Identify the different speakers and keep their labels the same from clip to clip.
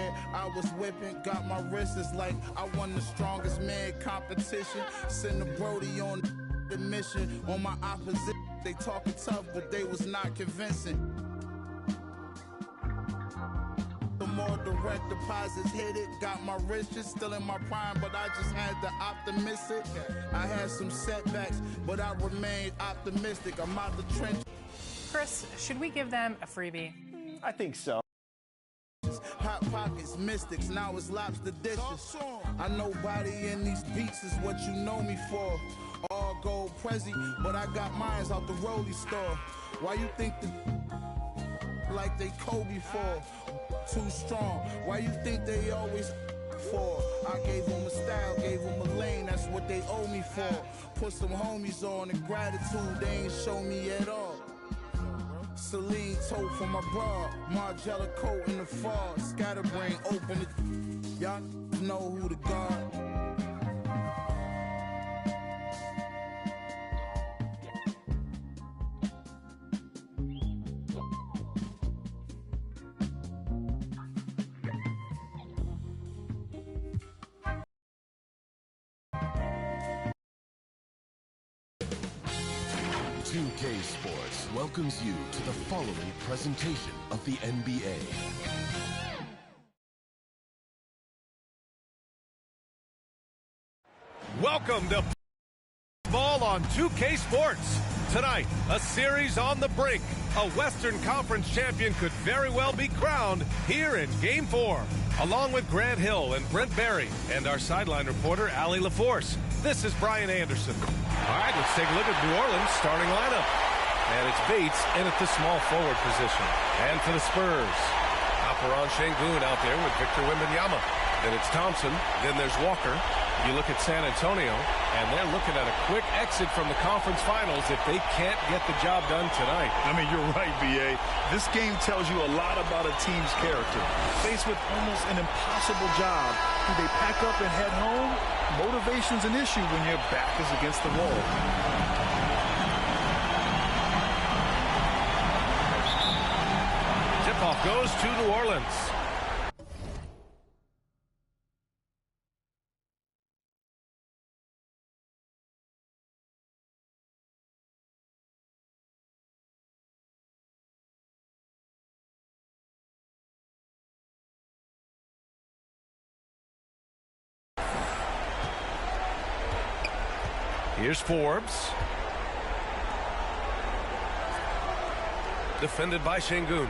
Speaker 1: bad, I was whipping. Got my wrists like I won the strongest man competition. Send the Brody on the mission. On my opposition, they talking tough, but they was not convincing. The more direct deposits hit it. Got my riches still in my prime, but I just had the optimistic. I had some setbacks, but I remained optimistic. I'm out the trench.
Speaker 2: Chris, should we give them a freebie?
Speaker 3: I think so.
Speaker 1: Hot pockets, mystics, now it's lobster dishes. I know body in these beats is what you know me for. All gold Prezi, but I got mines out the Rollie store. Why you think like they Kobe for? Too strong. Why you think they always for? I gave them a style, gave them a lane, that's what they owe me for. Put some homies on and gratitude they ain't show me at all. Celine tote for my bra, Margiela coat in the fall. Scatterbrain open it, y'all know who the guard.
Speaker 4: T.J.Cid Sports welcomes you to the following presentation of the NBA.
Speaker 5: Welcome to Ball on 2K Sports. Tonight, a series on the brink. A Western Conference champion could very well be crowned here in Game 4. Along with Grant Hill and Brent Barry and our sideline reporter, Allie LaForce. This is Brian Anderson. All right, let's take a look at New Orleans' starting lineup. And it's Bates in at the small forward position. And for the Spurs, Alperen Sengun out there with Victor Wembanyama. Then it's Thompson. Then there's Walker. You look at San Antonio, and they're looking at a quick exit from the conference finals if they can't get the job done tonight.
Speaker 6: I mean, you're right, B.A. This game tells you a lot about a team's character. Faced with almost an impossible job, do they pack up and head home? Motivation's an issue when your back is against the wall.
Speaker 5: Tip-off goes to New Orleans. Here's Forbes. Defended by Sengun.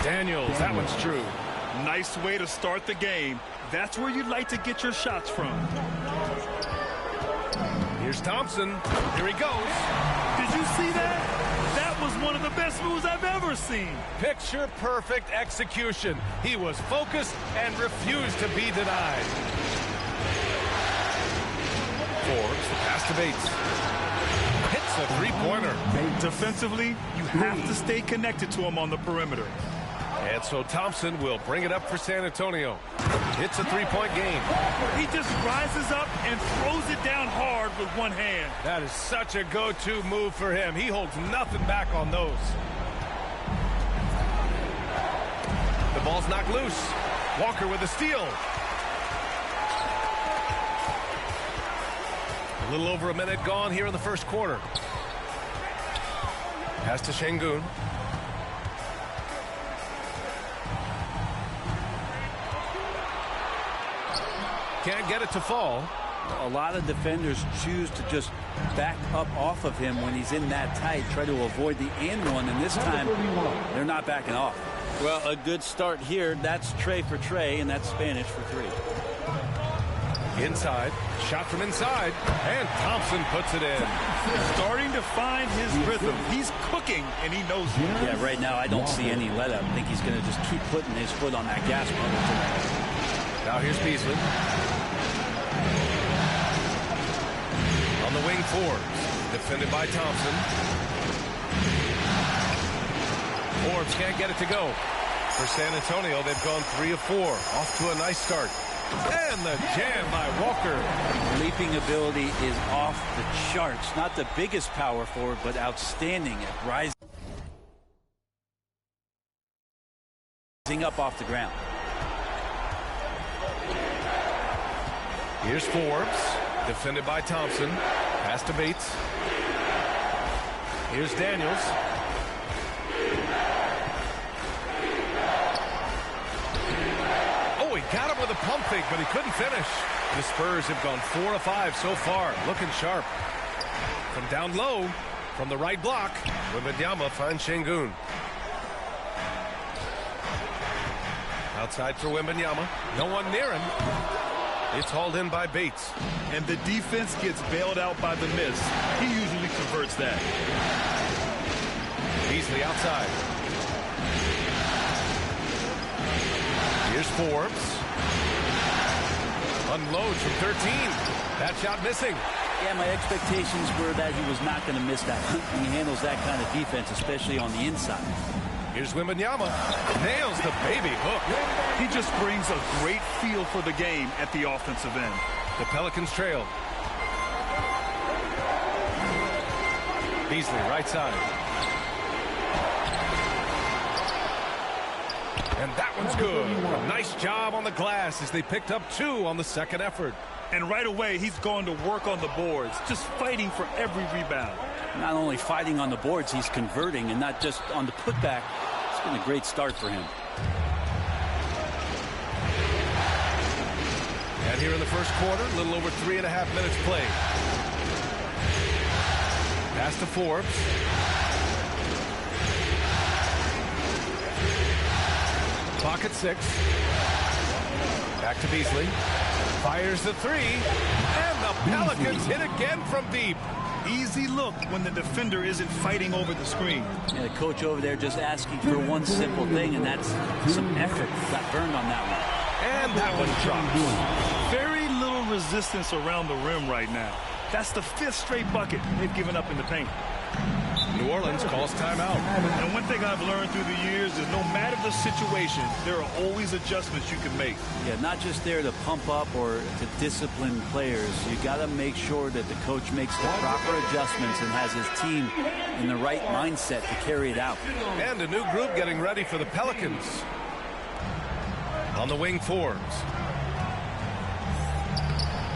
Speaker 5: Daniels, that one's true.
Speaker 6: Nice way to start the game. That's where you'd like to get your shots from.
Speaker 5: Here's Thompson. Here he goes.
Speaker 6: Did you see that? That was one of the best moves I've ever seen.
Speaker 5: Picture perfect execution. He was focused and refused to be denied. Forbes, the pass to Bates. Hits a three-pointer.
Speaker 6: Defensively, you have to stay connected to him on the perimeter.
Speaker 5: And so Thompson will bring it up for San Antonio. It's a three-point game.
Speaker 6: He just rises up and throws it down hard with one hand.
Speaker 5: That is such a go-to move for him. He holds nothing back on those. The ball's knocked loose. Walker with a steal. A little over a minute gone here in the first quarter. Pass to Sengun. Can't get it to fall.
Speaker 7: A lot of defenders choose to just back up off of him when he's in that tight, try to avoid the and one, and this time they're not backing off. Well, a good start here. That's Trey for Trey, and that's Spanish for three.
Speaker 5: Inside, shot from inside, and Thompson puts it in.
Speaker 6: Starting to find his rhythm. He's cooking, and he knows it.
Speaker 7: Yeah, right now I don't see any let-up. I think he's going to just keep putting his foot on that gas pedal tonight.
Speaker 5: Now here's Beasley. On the wing, Forbes, defended by Thompson. Forbes can't get it to go. For San Antonio, they've gone 3 of 4. Off to a nice start. And the jam by Walker.
Speaker 7: Leaping ability is off the charts. Not the biggest power forward, but outstanding at rising. up off the ground.
Speaker 5: Here's Forbes, defended by Thompson. Pass to Bates. Here's Daniels. Oh, he got him with a pump fake, but he couldn't finish. The Spurs have gone 4 of 5 so far, looking sharp. From down low, from the right block, Wembanyama finds Şengün. Outside for Wembanyama. No one near him. It's hauled in by Bates.
Speaker 6: And the defense gets bailed out by the miss. He usually converts that.
Speaker 5: Beasley outside. Here's Forbes. Unloads from 13. That shot missing.
Speaker 7: Yeah, my expectations were that he was not going to miss that. He handles that kind of defense, especially on the inside.
Speaker 5: Here's Wembanyama. Nails the baby hook.
Speaker 6: He just brings a great feel for the game at the offensive end.
Speaker 5: The Pelicans trail. Beasley, right side. And that one's good. A nice job on the glass as they picked up 2 on the second effort.
Speaker 6: And right away, he's going to work on the boards, just fighting for every rebound.
Speaker 7: Not only fighting on the boards, he's converting, and not just on the putback. It's been a great start for him.
Speaker 5: And here in the first quarter, a little over 3.5 minutes played. Pass to Forbes. Clock at 6. Back to Beasley. Fires the 3. And the Pelicans hit again from deep.
Speaker 6: Easy look when the defender isn't fighting over the screen.
Speaker 7: Yeah, the coach over there just asking for one simple thing, and that's some effort. Got burned on that one.
Speaker 5: And that one drops.
Speaker 6: Very little resistance around the rim right now. That's the 5th straight bucket they've given up in the paint.
Speaker 5: New Orleans calls timeout.
Speaker 6: And one thing I've learned through the years is no matter the situation, there are always adjustments you can make.
Speaker 7: Yeah, not just there to pump up or to discipline players. You got to make sure that the coach makes the proper adjustments and has his team in the right mindset to carry it out.
Speaker 5: And a new group getting ready for the Pelicans. On the wing, Forbes.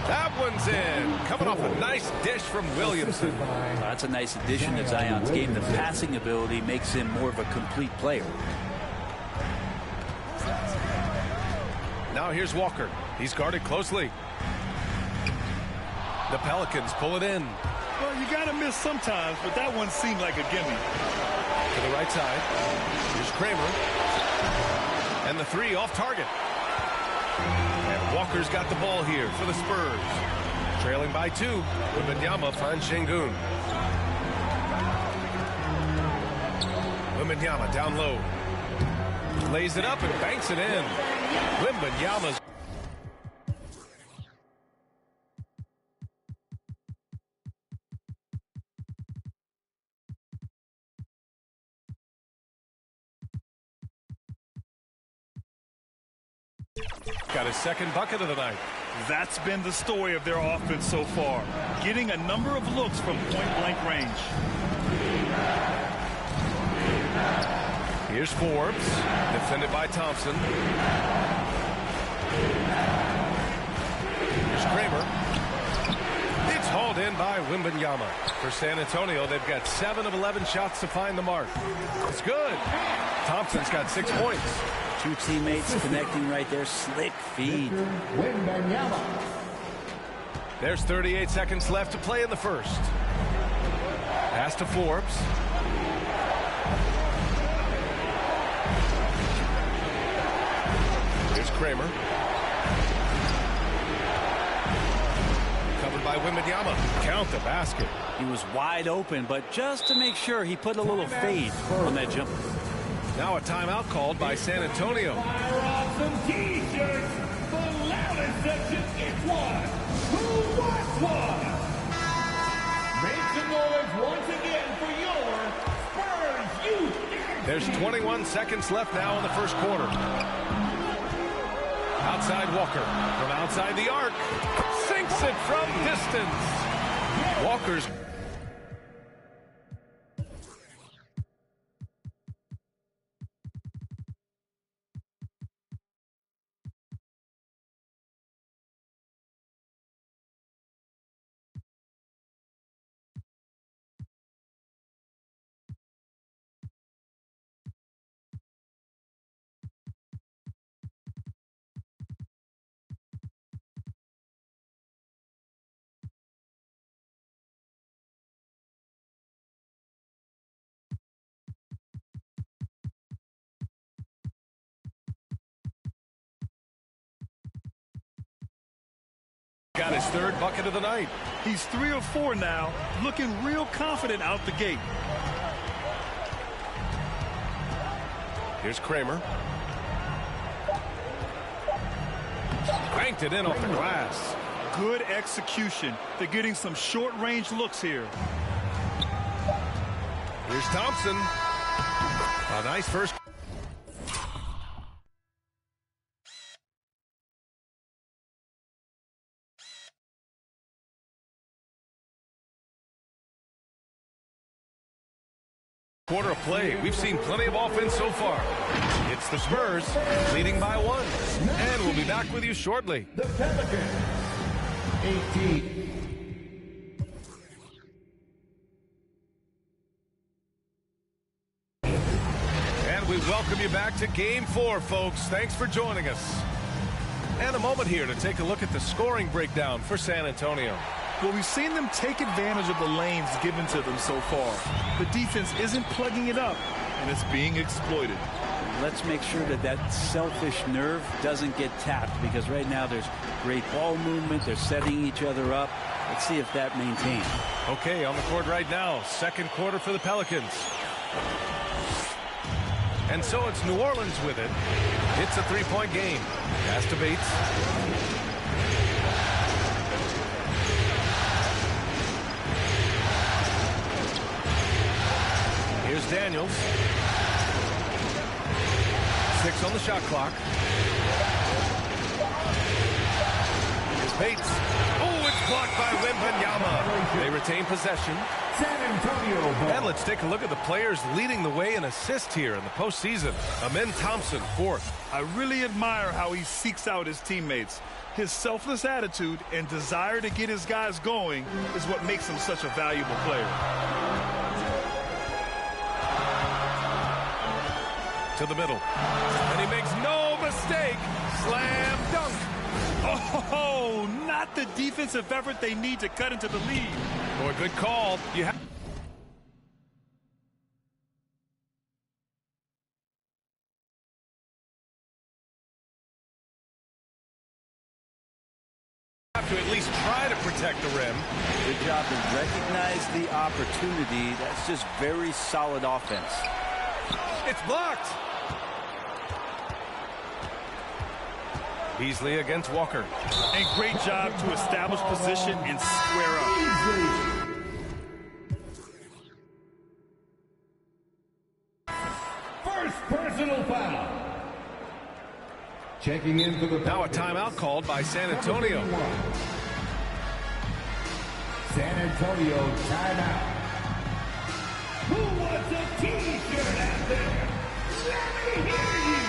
Speaker 5: That one's in. Coming off a nice dish from Williamson.
Speaker 7: That's a nice addition to Zion's game. The passing ability makes him more of a complete player.
Speaker 5: Now here's Walker. He's guarded closely. The Pelicans pull it in.
Speaker 6: Well, you got to miss sometimes, but that one seemed like a gimme.
Speaker 5: To the right side. Here's Kramer. And the 3 off target. And Walker's got the ball here for the Spurs. Trailing by 2. Wembanyama finds Şengün. Wembanyama down low. Lays it up and banks it in. Wembanyama's. Got his second bucket of the night.
Speaker 6: That's been the story of their offense so far. Getting a number of looks from point-blank range.
Speaker 5: Here's Forbes, defended by Thompson. Here's Kramer. It's hauled in by Wembanyama. For San Antonio, they've got 7 of 11 shots to find the mark. It's good. Thompson's got 6 points.
Speaker 7: 2 teammates connecting right there. Slick feed.
Speaker 5: There's 38 seconds left to play in the first. Pass to Forbes. Here's Kramer. Covered by Wembanyama. Count the basket.
Speaker 7: He was wide open, but just to make sure, he put a little fade on that jumper.
Speaker 5: Now a timeout called by San Antonio.
Speaker 3: Some t-shirts. The loudest section is one. Who wants one? Make some noise once again for your Spurs youth.
Speaker 5: There's 21 seconds left now in the first quarter. Outside Walker from outside the arc. Sinks it from distance. Walker's Got his third bucket of the night.
Speaker 6: He's 3 or 4 now, looking real confident out the gate.
Speaker 5: Here's Kramer. Cranked it in off the glass.
Speaker 6: Good execution. They're getting some short-range looks here.
Speaker 5: Here's Thompson. A nice first. Quarter of play. We've seen plenty of offense so far. It's the Spurs leading by 1. And we'll be back with you shortly.
Speaker 3: The Pelicans, 18.
Speaker 5: And we welcome you back to Game 4, folks. Thanks for joining us. And a moment here to take a look at the scoring breakdown for San Antonio.
Speaker 6: Well, we've seen them take advantage of the lanes given to them so far. The defense isn't plugging it up, and it's being exploited.
Speaker 7: Let's make sure that that selfish nerve doesn't get tapped, because right now there's great ball movement. They're setting each other up. Let's see if that maintains.
Speaker 5: Okay, on the court right now, second quarter for the Pelicans. And so it's New Orleans with it. It's a three-point game. Pass to Bates. Here's Daniels. 6 on the shot clock. Here's Bates. Oh, it's blocked by Wembanyama. They retain possession.
Speaker 3: San Antonio ball.
Speaker 5: And let's take a look at the players leading the way in assists here in the postseason. Amen Thompson, 4th.
Speaker 6: I really admire how he seeks out his teammates. His selfless attitude and desire to get his guys going is what makes him such a valuable player.
Speaker 5: To the middle. And he makes no mistake. Slam dunk.
Speaker 6: Oh, not the defensive effort they need to cut into the lead.
Speaker 5: Boy, good call. You have to at least try to protect the rim.
Speaker 7: Good job to recognize the opportunity. That's just very solid offense.
Speaker 5: It's blocked. Beasley against Walker.
Speaker 6: And great job to establish position and square up.
Speaker 3: First personal foul. Checking in for the
Speaker 5: Now a timeout called by San Antonio.
Speaker 3: San Antonio timeout. Who wants a T-shirt out there? Let me hear you.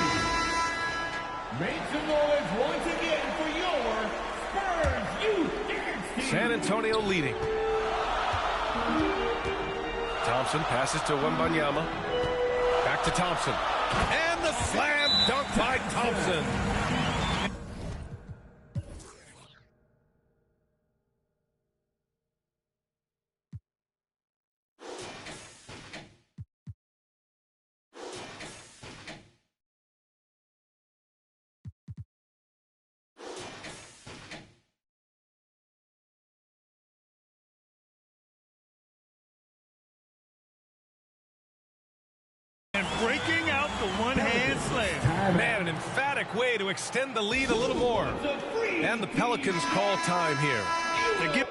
Speaker 3: Make some noise once again for your Spurs Youth Dance Team.
Speaker 5: San Antonio leading. Thompson passes to Wembanyama. Back to Thompson. And the slam dunk by Thompson.
Speaker 6: And breaking out the one-hand slam.
Speaker 5: Man, an emphatic way to extend the lead a little more. And the Pelicans call time here.
Speaker 6: To get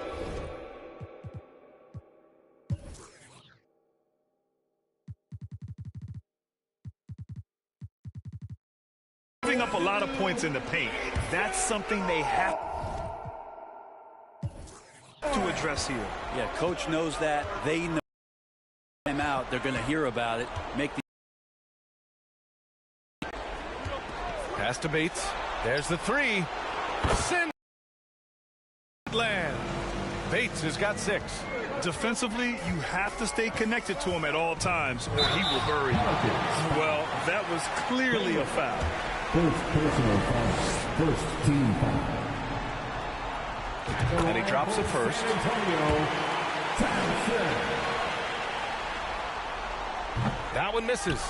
Speaker 6: giving up a lot of points in the paint. That's something they have to address here.
Speaker 7: Yeah, coach knows that. They know them out. They're going to hear about it. Make the
Speaker 5: pass to Bates. There's the three. Land. Bates has got 6.
Speaker 6: Defensively, you have to stay connected to him at all times, or he will bury you. Well, that was clearly a foul.
Speaker 3: First personal foul. First team foul.
Speaker 5: And he drops it first.
Speaker 3: San Antonio, Thompson.
Speaker 5: That one misses.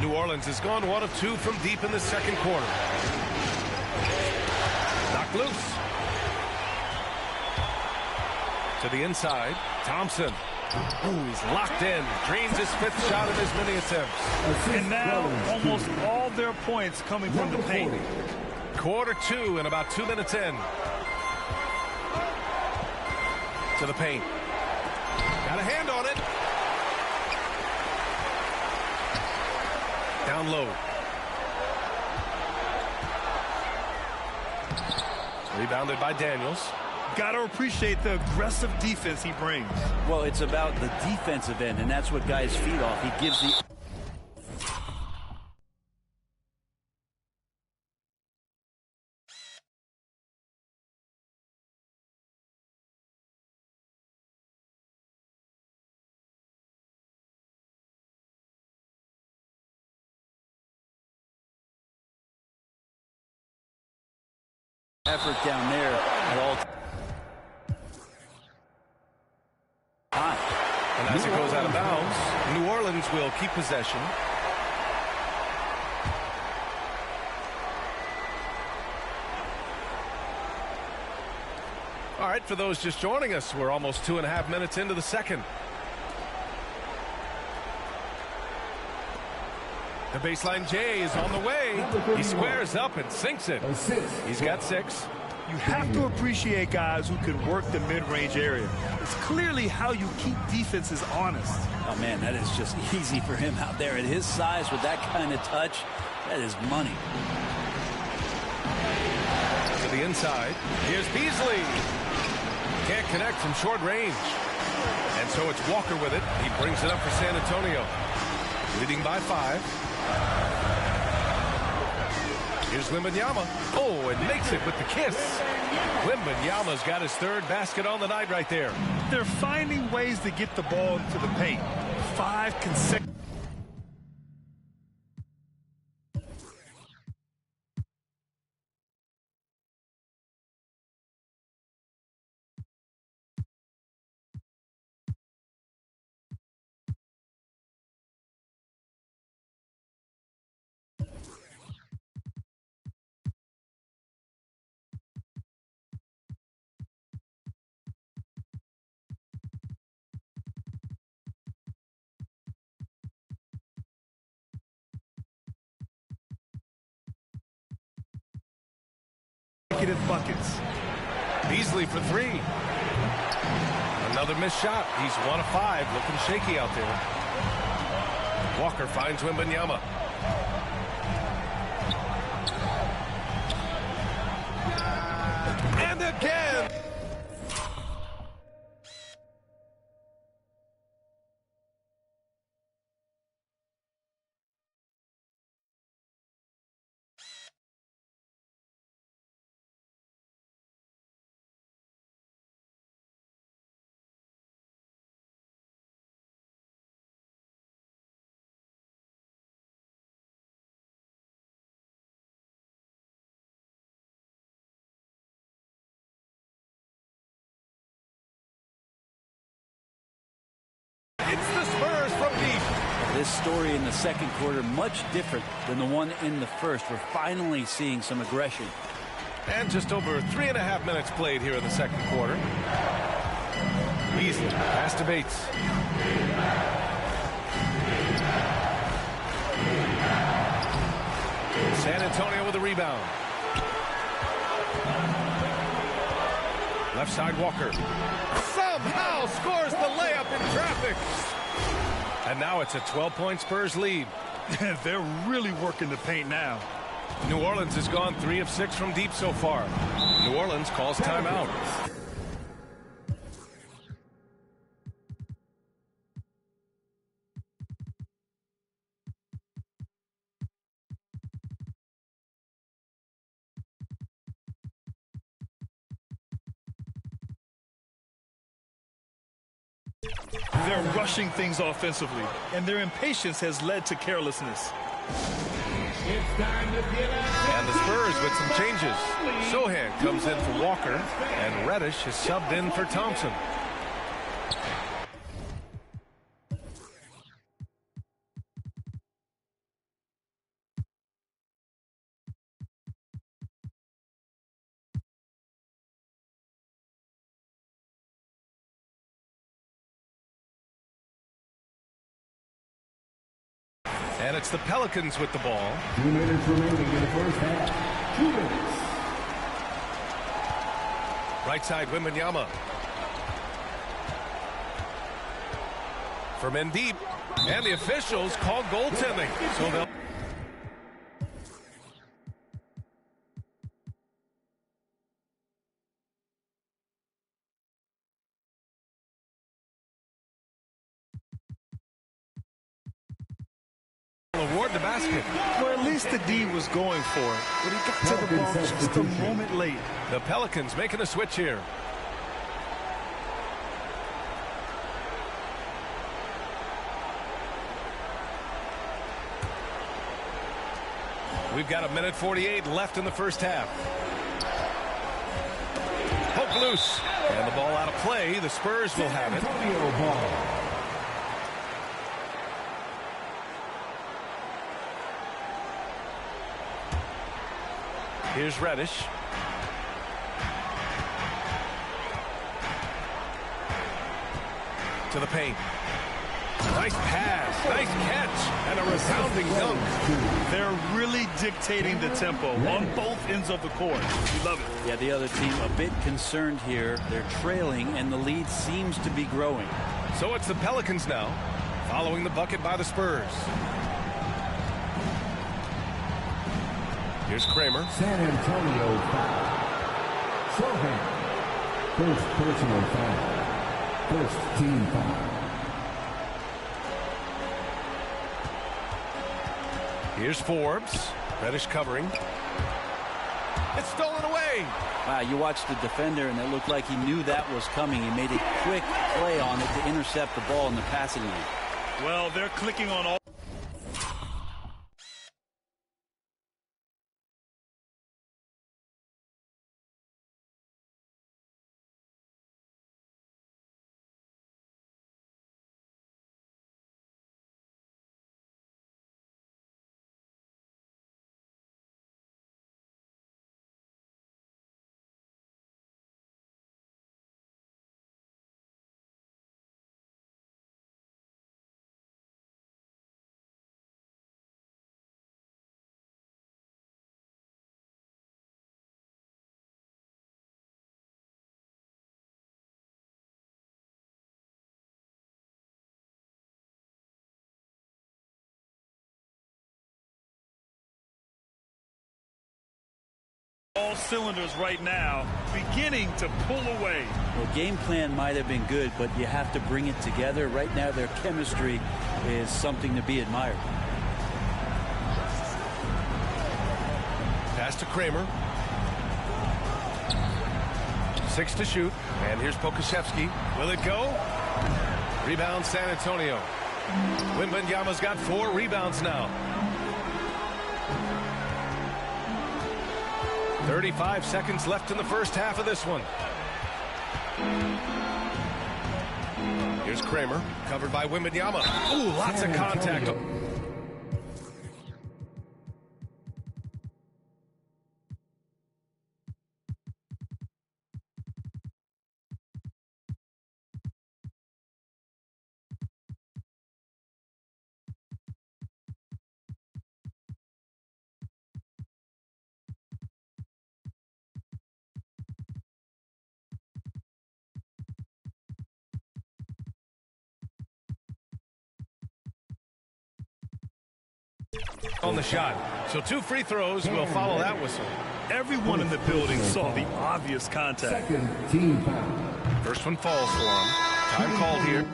Speaker 5: New Orleans has gone 1 of 2 from deep in the second quarter. Knocked loose. To the inside, Thompson. Ooh, he's locked in. Drains his 5th shot of his many attempts.
Speaker 6: And now almost all their points coming from the paint.
Speaker 5: Quarter 2 and about 2 minutes in. To the paint. Got a hand on it. Down low. Rebounded by Daniels.
Speaker 6: Got to appreciate the aggressive defense he brings.
Speaker 7: Well, it's about the defensive end, and that's what guys feed off. He gives the... effort down there at all times.
Speaker 5: And as it goes out of bounds, New Orleans will keep possession. All right, for those just joining us, we're almost 2.5 minutes into the second. The baseline J is on the way. He squares up and sinks it. He's got 6.
Speaker 6: You have to appreciate guys who can work the mid-range area. It's clearly how you keep defenses honest.
Speaker 7: Oh, man, that is just easy for him out there. At his size, with that kind of touch, that is money.
Speaker 5: To the inside, here's Beasley. Can't connect from short range. And so it's Walker with it. He brings it up for San Antonio. Leading by 5. Here's Wembanyama. Oh, and makes it with the kiss. Wembanyama's got his 3rd basket on the night right there.
Speaker 6: They're finding ways to get the ball into the paint. 5 consecutive. Buckets.
Speaker 5: Beasley for 3. Another missed shot. He's 1 of 5. Looking shaky out there. Walker finds Wembanyama. And again. It's the Spurs from deep.
Speaker 7: This story in the second quarter, much different than the one in the first. We're finally seeing some aggression.
Speaker 5: And just over 3.5 minutes played here in the second quarter. Beasley, pass to Bates. San Antonio with a rebound. Left side, Walker. Somehow scores the layup in traffic. And now it's a 12-point Spurs lead.
Speaker 6: They're really working the paint now.
Speaker 5: New Orleans has gone 3 of 6 from deep so far. New Orleans calls timeout.
Speaker 6: They're rushing things offensively, and their impatience has led to carelessness.
Speaker 5: And the Spurs with some changes. Sohan comes in for Walker, and Reddish is subbed in for Thompson. And it's the Pelicans with the ball.
Speaker 3: 2 minutes remaining in the first half. 2 minutes.
Speaker 5: Right side, Wembanyama. From in deep. And the officials call goaltending. So they'll... award the basket.
Speaker 6: Well, at least the D was going for it, but he got to the ball just a moment late.
Speaker 5: The Pelicans making a switch here. We've got 1:48 left in the first half. Poke loose. And the ball out of play. The Spurs will have it. Here's Reddish. To the paint. Nice pass, nice catch, and a resounding dunk.
Speaker 6: They're really dictating the tempo on both ends of the court. We love it.
Speaker 7: Yeah, the other team a bit concerned here. They're trailing, and the lead seems to be growing.
Speaker 5: So it's the Pelicans now, following the bucket by the Spurs. Here's Kramer.
Speaker 3: San Antonio foul. Sohan. First personal foul. First team foul.
Speaker 5: Here's Forbes. Reddish covering. It's stolen away.
Speaker 7: Wow, you watched the defender, and it looked like he knew that was coming. He made a quick play on it to intercept the ball in the passing lane.
Speaker 6: Well, they're clicking on all. All cylinders right now, beginning to pull away.
Speaker 7: Well, game plan might have been good, but you have to bring it together. Right now, their chemistry is something to be admired.
Speaker 5: Pass to Kramer. 6 to shoot. And here's Pokusevski. Will it go? Rebound San Antonio. Wembanyama's got 4 rebounds now. 35 seconds left in the first half of this one. Here's Kramer, covered by Wembanyama. Ooh, lots of contact. On the shot. So 2 free throws will follow that whistle.
Speaker 6: Everyone in the building saw the obvious contact.
Speaker 3: Second team foul.
Speaker 5: First one falls for him. Time called here.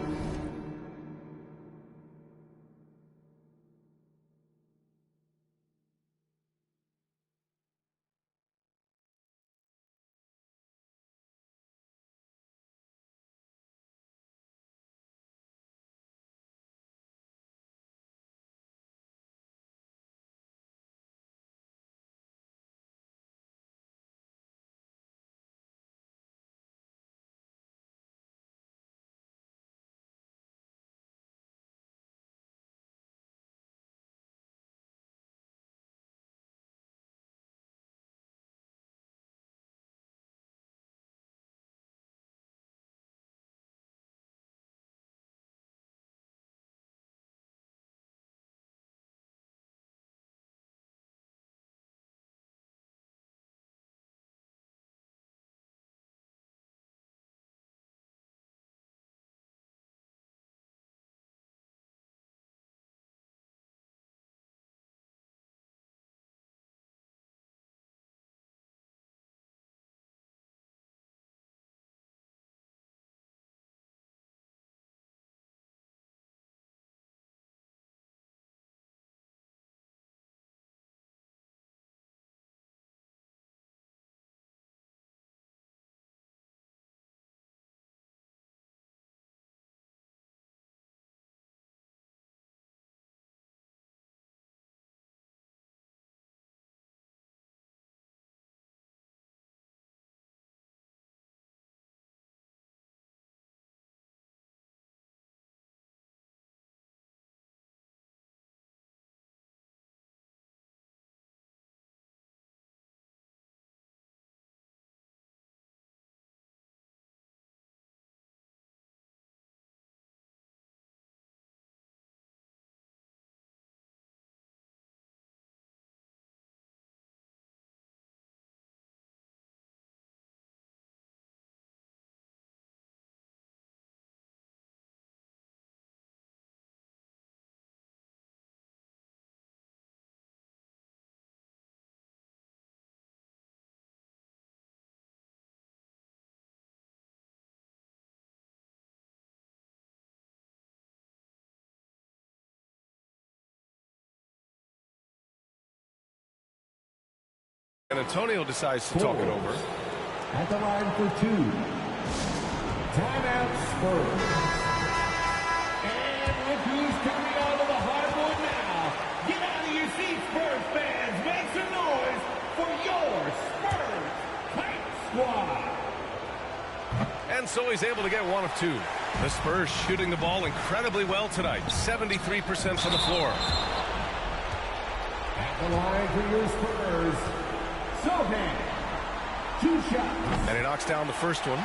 Speaker 5: And Antonio decides to talk it over.
Speaker 3: At the line for 2. Timeout Spurs. And look who's coming onto the hardwood now. Get out of your seats, Spurs fans. Make some noise for your Spurs Kite Squad.
Speaker 5: And so he's able to get 1 of 2. The Spurs shooting the ball incredibly well tonight. 73% from the floor.
Speaker 3: At the line for your Spurs. Sohan. 2 shots.
Speaker 5: And he knocks down the first one.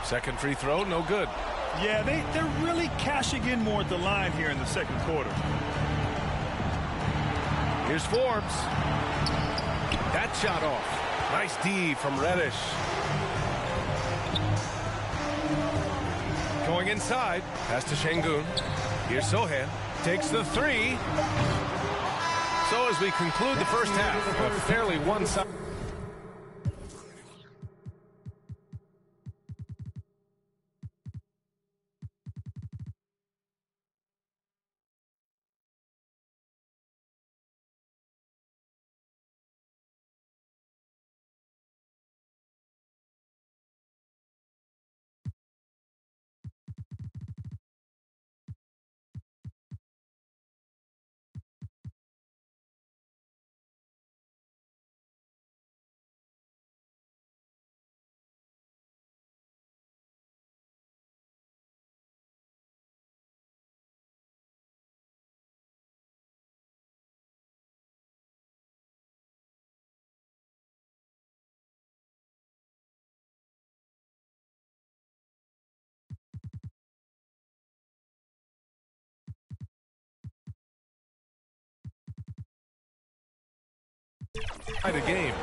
Speaker 5: Second free throw, no good.
Speaker 6: Yeah, they're really cashing in more at the line here in the second quarter.
Speaker 5: Here's Forbes. That shot off. Nice D from Reddish. Going inside. Pass to Şengün. Here's Sohan. Takes the 3. So as we conclude the first half, a fairly one-sided. The game.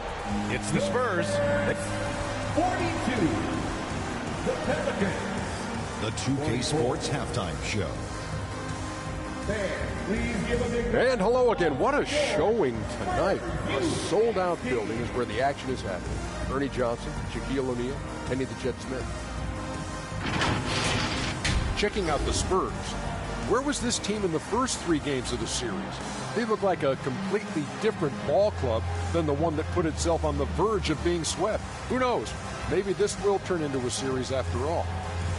Speaker 5: It's the Spurs.
Speaker 3: 42. The Pelicans.
Speaker 8: The 2K Sports Halftime Show.
Speaker 3: Please give a big
Speaker 9: And hello again. What a showing tonight. A sold-out building is where the action is happening. Ernie Johnson, Shaquille O'Neal, Kenny the Jet Smith. Checking out the Spurs. Where was this team in the first 3 games of the series? They look like a completely different ball club than the one that put itself on the verge of being swept. Who knows? Maybe this will turn into a series after all.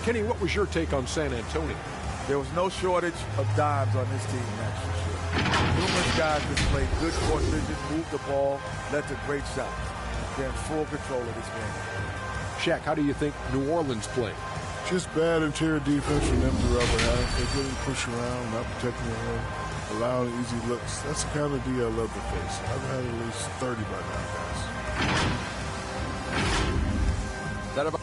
Speaker 9: Kenny, what was your take on San Antonio?
Speaker 10: There was no shortage of dimes on this team, that's for sure. Numerous guys displayed good court vision, moved the ball, led to great shots. They're in full control of this game.
Speaker 9: Shaq, how do you think New Orleans played?
Speaker 11: Just bad interior defense from them throughout the half. They couldn't push around, not protecting the rim, allowing easy looks. That's the kind of D I love to face. I've had at least 30 by now, guys.
Speaker 9: That about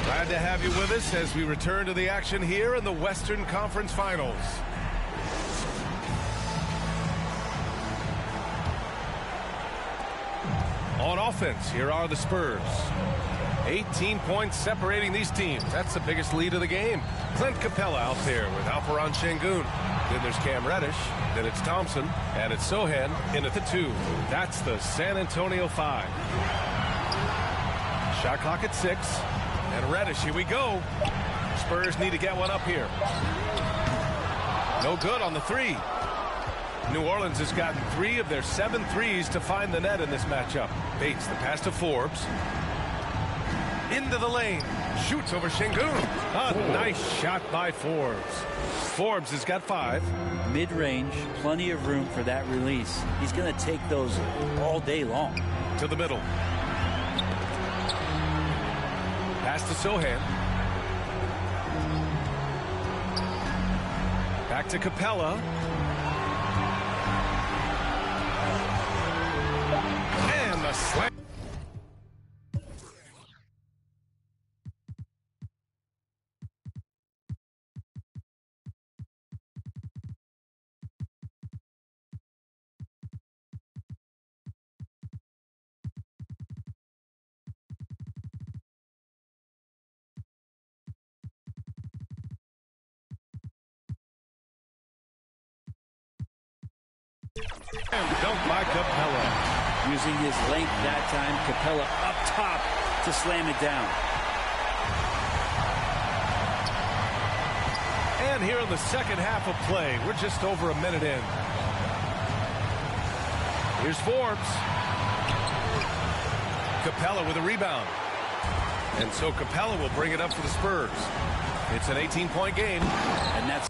Speaker 5: Glad to have you with us as we return to the action here in the Western Conference Finals. On offense, here are the Spurs. 18 points separating these teams. That's the biggest lead of the game. Clint Capella out there with Alperen Şengün. Then there's Cam Reddish. Then it's Thompson. And it's Sohan in at the 2. That's the San Antonio 5. Shot clock at 6. And Reddish, here we go. Spurs need to get one up here. No good on the 3. New Orleans has gotten 3 of their 7 threes to find the net in this matchup. Bates, the pass to Forbes. Into the lane. Shoots over Şengün. A nice shot by Forbes. Forbes has got 5.
Speaker 7: Mid-range, plenty of room for that release. He's going to take those all day long.
Speaker 5: To the middle. Pass to Sohan. Back to Capella. And the slam. And dunk by Capella.
Speaker 7: Using his length that time, Capella up top to slam it down.
Speaker 5: And here in the second half of play, we're just over a minute in. Here's Forbes. Capella with a rebound. And so Capella will bring it up for the Spurs. It's an 18-point game.
Speaker 7: And that's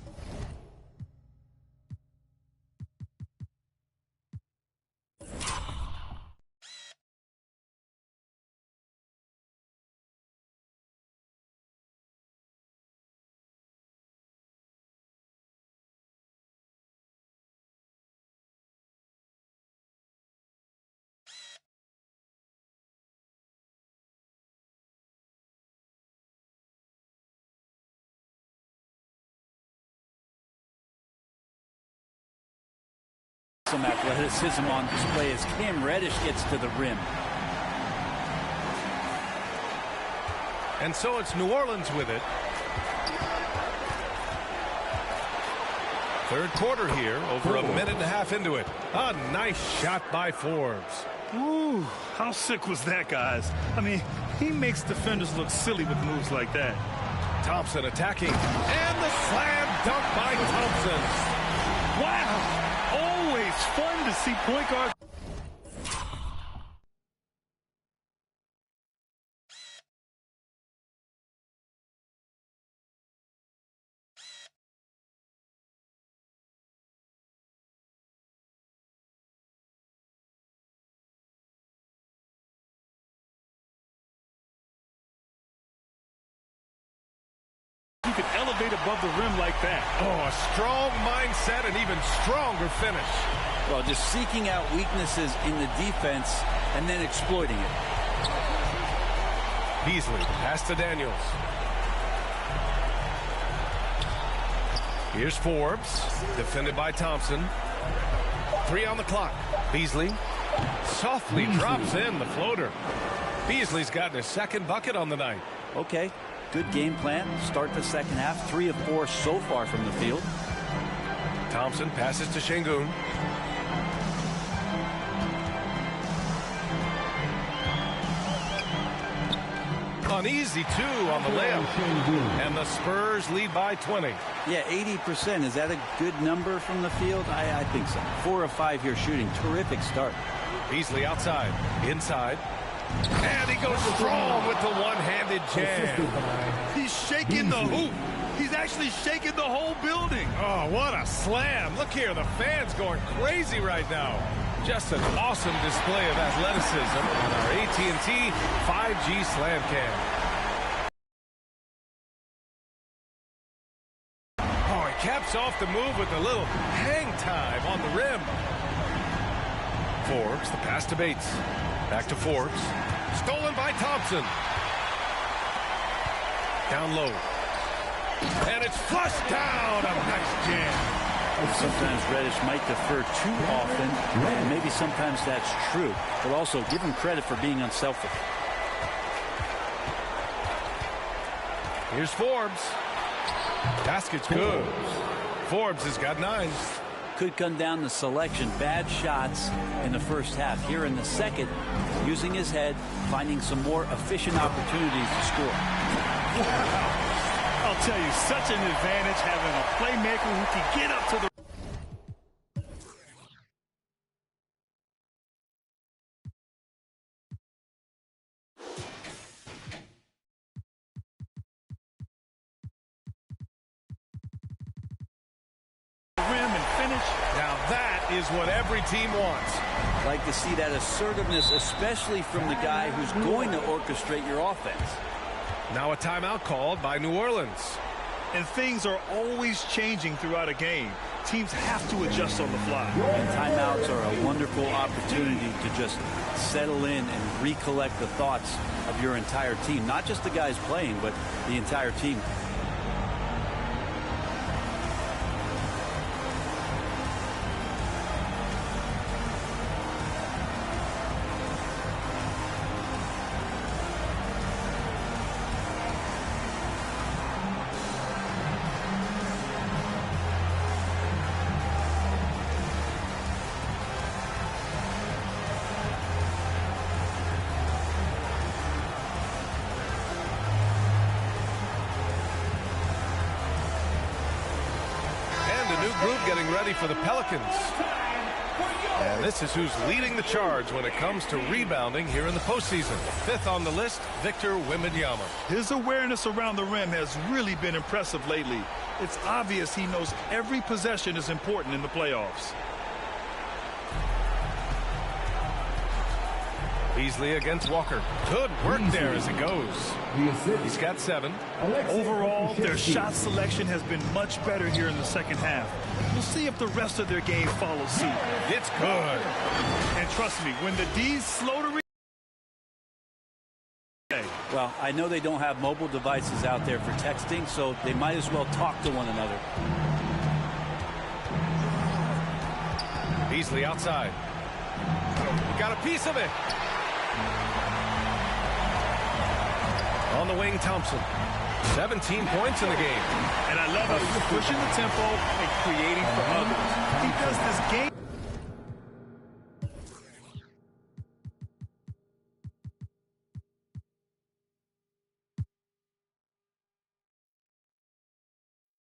Speaker 7: some athleticism on display as Cam Reddish gets to the rim.
Speaker 5: And so it's New Orleans with it. Third quarter here, over a minute and a half into it. A nice shot by Forbes.
Speaker 6: Ooh, how sick was that, guys? I mean, he makes defenders look silly with moves like that.
Speaker 5: Thompson attacking. And the slam dunk by Thompson.
Speaker 6: Wow! Always fun to see point guard. You can elevate above the rim like that.
Speaker 5: Oh, a strong mindset and even stronger finish.
Speaker 7: Well, just seeking out weaknesses in the defense and then exploiting it.
Speaker 5: Beasley, pass to Daniels. Here's Forbes, defended by Thompson. 3 on the clock. Beasley softly drops in the floater. Beasley's gotten his second bucket on the night.
Speaker 7: Okay, good game plan. Start the second half. 3 of 4 so far from the field.
Speaker 5: Thompson passes to Şengün. An easy 2 on the layup. And the Spurs lead by 20.
Speaker 7: Yeah, 80%. Is that a good number from the field? I think so. 4 of 5 here shooting. Terrific start.
Speaker 5: Beasley outside. Inside. And he goes strong with the one-handed jam.
Speaker 6: He's shaking the hoop. He's actually shaking the whole building.
Speaker 5: Oh, what a slam. Look here, the fans going crazy right now. Just an awesome display of athleticism on our AT&T 5G Slam Cam. Oh, he caps off the move with a little hang time on the rim. Forbes, the pass to Bates. Back to Forbes. Stolen by Thompson. Down low. And it's flushed down. A nice jam.
Speaker 7: Sometimes Reddish might defer too often, and maybe sometimes that's true. But also give him credit for being unselfish.
Speaker 5: Here's Forbes. Basket's good. Forbes has got 9.
Speaker 7: Could come down to selection. Bad shots in the first half. Here in the second, using his head, finding some more efficient opportunities to score.
Speaker 6: Wow. I'll tell you, such an advantage having a playmaker who can get up to the rim and finish.
Speaker 5: Now that is what every team wants.
Speaker 7: Like to see that assertiveness, especially from the guy who's going to orchestrate your offense.
Speaker 5: Now a timeout called by New Orleans.
Speaker 6: And things are always changing throughout a game. Teams have to adjust on the fly.
Speaker 7: And timeouts are a wonderful opportunity to just settle in and recollect the thoughts of your entire team. Not just the guys playing, but the entire team.
Speaker 5: group getting ready for the Pelicans. And this is who's leading the charge when it comes to rebounding here in the postseason. 5th on the list, Victor Wembanyama.
Speaker 6: His awareness around the rim has really been impressive lately. It's obvious he knows every possession is important in the playoffs.
Speaker 5: Beasley against Walker. Good work there as it goes. He's got 7.
Speaker 6: Overall, their shot selection has been much better here in the second half. We'll see if the rest of their game follows suit.
Speaker 5: It's good.
Speaker 6: And trust me, when the D's slow to
Speaker 7: well, I know they don't have mobile devices out there for texting, so they might as well talk to one another.
Speaker 5: Beasley outside. Got a piece of it. On the wing, Thompson. 17 points in the game.
Speaker 6: And I love how he's pushing the tempo and creating for others. He does this game.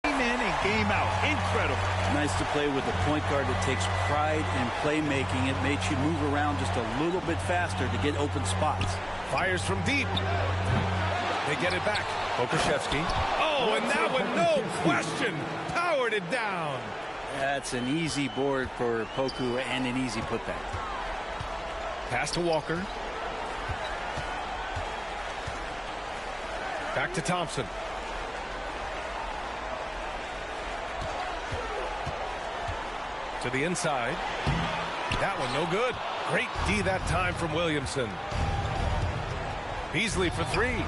Speaker 6: Game in and game out. Incredible.
Speaker 7: Nice to play with a point guard that takes pride in playmaking. It makes you move around just a little bit faster to get open spots.
Speaker 5: Fires from deep. They get it back. Pokuševski. Oh, and that one, no question, powered it down.
Speaker 7: That's an easy board for Poku and an easy putback.
Speaker 5: Pass to Walker. Back to Thompson. To the inside. That one no good. Great D that time from Williamson. Beasley for 3.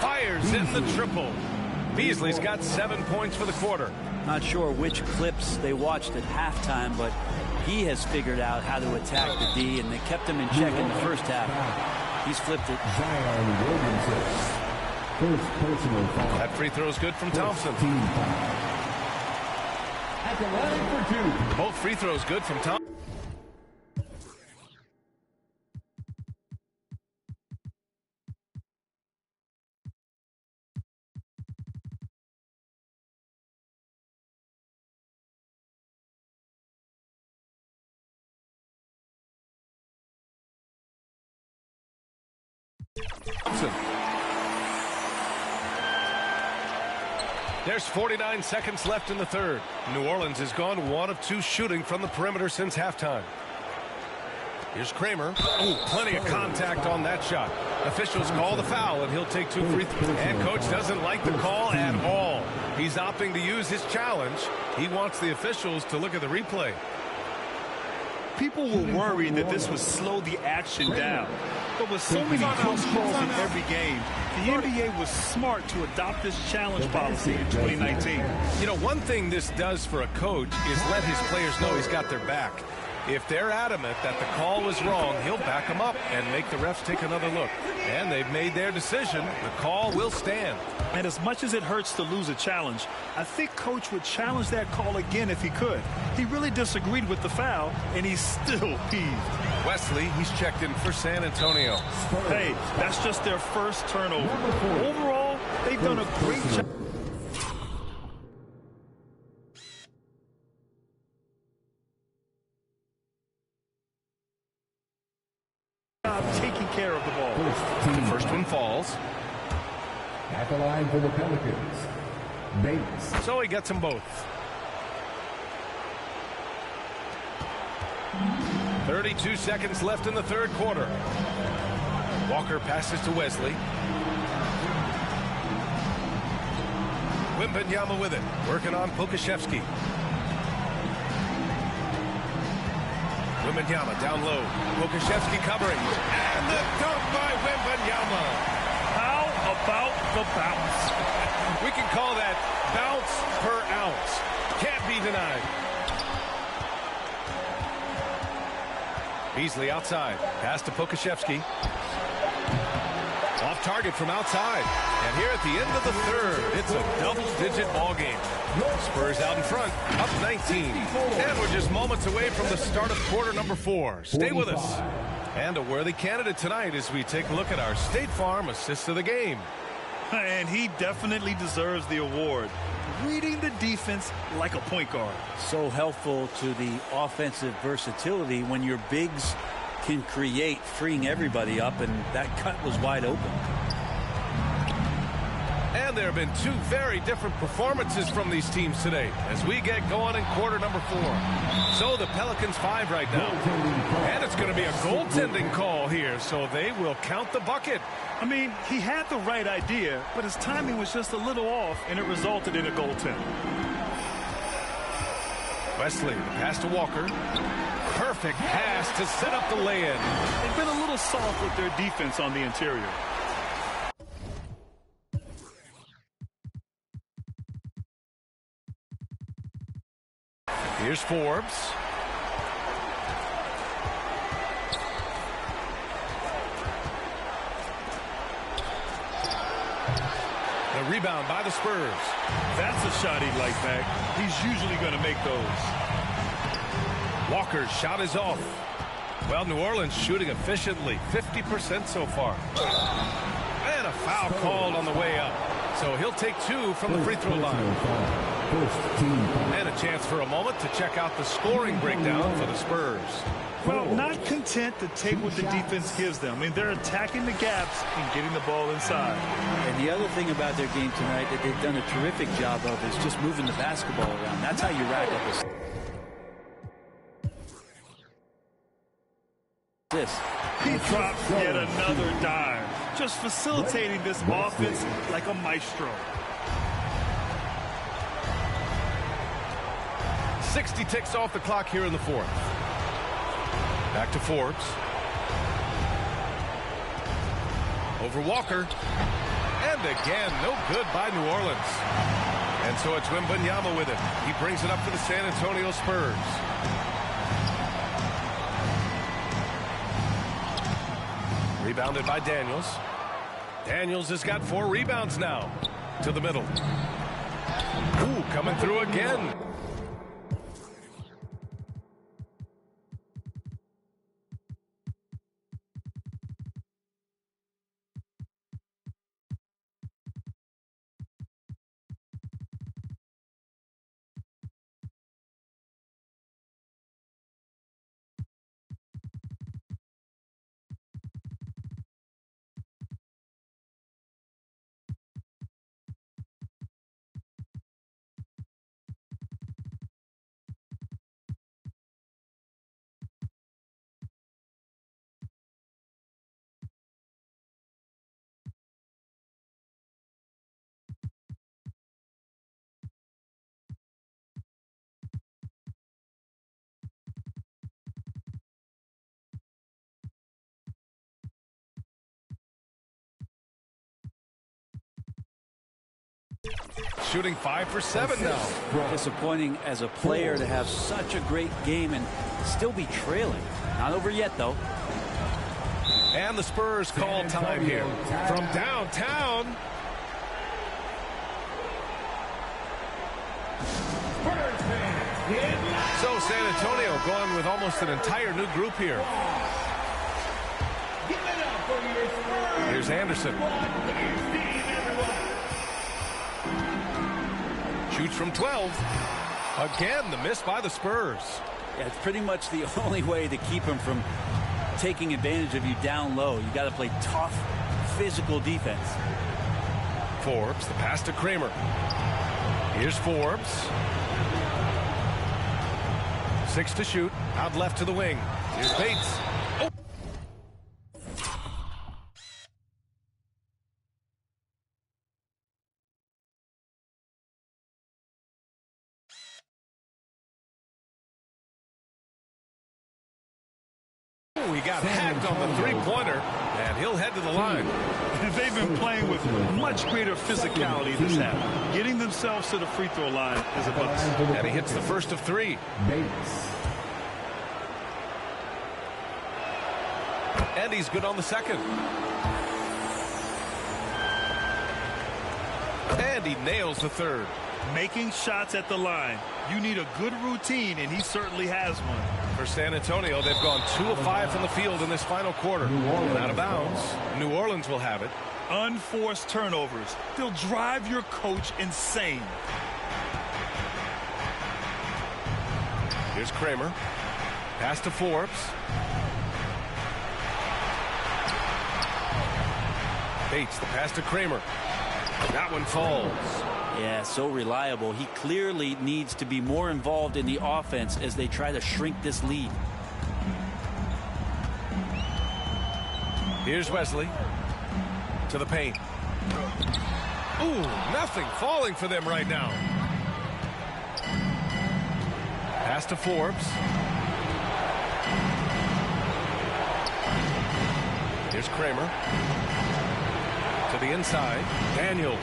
Speaker 5: Fires in the triple. Beasley's got 7 points for the quarter.
Speaker 7: Not sure which clips they watched at halftime, but he has figured out how to attack the D, and they kept him in check in the first half. He's flipped it.
Speaker 5: That free throw is good from Thompson. Both free throws good from Thompson. There's 49 seconds left in the third. New Orleans has gone 1 of 2 shooting from the perimeter since halftime. Here's Kramer. Oh, plenty of contact on that shot. Officials call the foul, and he'll take 2 free throws. And coach doesn't like the call at all. He's opting to use his challenge. He wants the officials to look at the replay.
Speaker 6: People were worried that this would slow the action down. But with so many close calls in every game, the NBA was smart to adopt this challenge policy in 2019.
Speaker 5: You know, one thing this does for a coach is let his players know he's got their back. If they're adamant that the call was wrong, he'll back them up and make the refs take another look. And they've made their decision. The call will stand.
Speaker 6: And as much as it hurts to lose a challenge, I think coach would challenge that call again if he could. He really disagreed with the foul, and he's still peeved.
Speaker 5: Wesley, he's checked in for San Antonio.
Speaker 6: Hey, that's just their first turnover. Overall, they've done a great job. Taking care of the ball.
Speaker 5: The first one falls.
Speaker 3: At the line for the Pelicans, Bates.
Speaker 5: So he gets them both. 32 seconds left in the third quarter. Walker passes to Wesley. Wembanyama with it, working on Pokuševski. Wembanyama down low. Pokuševski covering. And the dunk by Wembanyama.
Speaker 6: How about the bounce?
Speaker 5: We can call that bounce per ounce. Can't be denied. Beasley outside. Pass to Pokuševski. Off target from outside. And here at the end of the third, it's a double-digit ball game. Spurs out in front, up 19. And we're just moments away from the start of quarter number 4. Stay with us. And a worthy candidate tonight as we take a look at our State Farm assist of the game.
Speaker 6: And he definitely deserves the award. reading the defense like a point guard.
Speaker 7: So helpful to the offensive versatility when your bigs can create, freeing everybody up, and that cut was wide open.
Speaker 5: And there have been two very different performances from these teams today as we get going in quarter number 4. So the Pelicans 5 right now. And it's going to be a goaltending call here, so they will count the bucket.
Speaker 6: I mean, he had the right idea, but his timing was just a little off, and it resulted in a goaltend.
Speaker 5: Wesley, the pass to Walker. Perfect pass to set up the lay-in.
Speaker 6: They've been a little soft with their defense on the interior.
Speaker 5: Here's Forbes. The rebound by the Spurs.
Speaker 6: That's a shot he'd like back. He's usually going to make those.
Speaker 5: Walker's shot is off. Well, New Orleans shooting efficiently, 50% so far. And a foul called on the way up. So he'll take 2 from the free throw line. And a chance for a moment to check out the scoring breakdown for the Spurs.
Speaker 6: Well, not content to take what the defense gives them. I mean, they're attacking the gaps and getting the ball inside.
Speaker 7: And the other thing about their game tonight that they've done a terrific job of is just moving the basketball around. That's how you rack up assists.
Speaker 6: He drops yet another dime, just facilitating this offense like a maestro.
Speaker 5: 60 ticks off the clock here in the 4th. Back to Forbes. Over Walker. And again, no good by New Orleans. And so it's Wembanyama with it. He brings it up for the San Antonio Spurs. Rebounded by Daniels. Daniels has got 4 rebounds now. To the middle. Ooh, coming through again. Shooting 5 for 7 now.
Speaker 7: Disappointing as a player to have such a great game and still be trailing. Not over yet, though.
Speaker 5: And the Spurs call time here from downtown. So San Antonio going with almost an entire new group here. Here's Anderson. Shoots from 12. Again, the miss by the Spurs.
Speaker 7: Yeah, it's pretty much the only way to keep him from taking advantage of you down low. You got to play tough, physical defense.
Speaker 5: Forbes, the pass to Kramer. Here's Forbes. 6 to shoot. Out left to the wing. Here's Bates. Oh. He got hacked on the three-pointer, and he'll head to the line.
Speaker 6: They've been playing with much greater physicality this half. Getting themselves to the free throw line is a bust.
Speaker 5: And he hits the first of 3. And he's good on the second. And he nails the third.
Speaker 6: Making shots at the line. You need a good routine, and he certainly has one.
Speaker 5: For San Antonio, they've gone 2 of 5 from the field in this final quarter. And out of bounds, New Orleans will have it.
Speaker 6: Unforced turnovers. They'll drive your coach insane.
Speaker 5: Here's Kramer. Pass to Forbes. Bates, the pass to Kramer. That one falls.
Speaker 7: Yeah, so reliable. He clearly needs to be more involved in the offense as they try to shrink this lead.
Speaker 5: Here's Wesley to the paint. Ooh, nothing falling for them right now. Pass to Forbes. Here's Kramer to the inside. Daniels.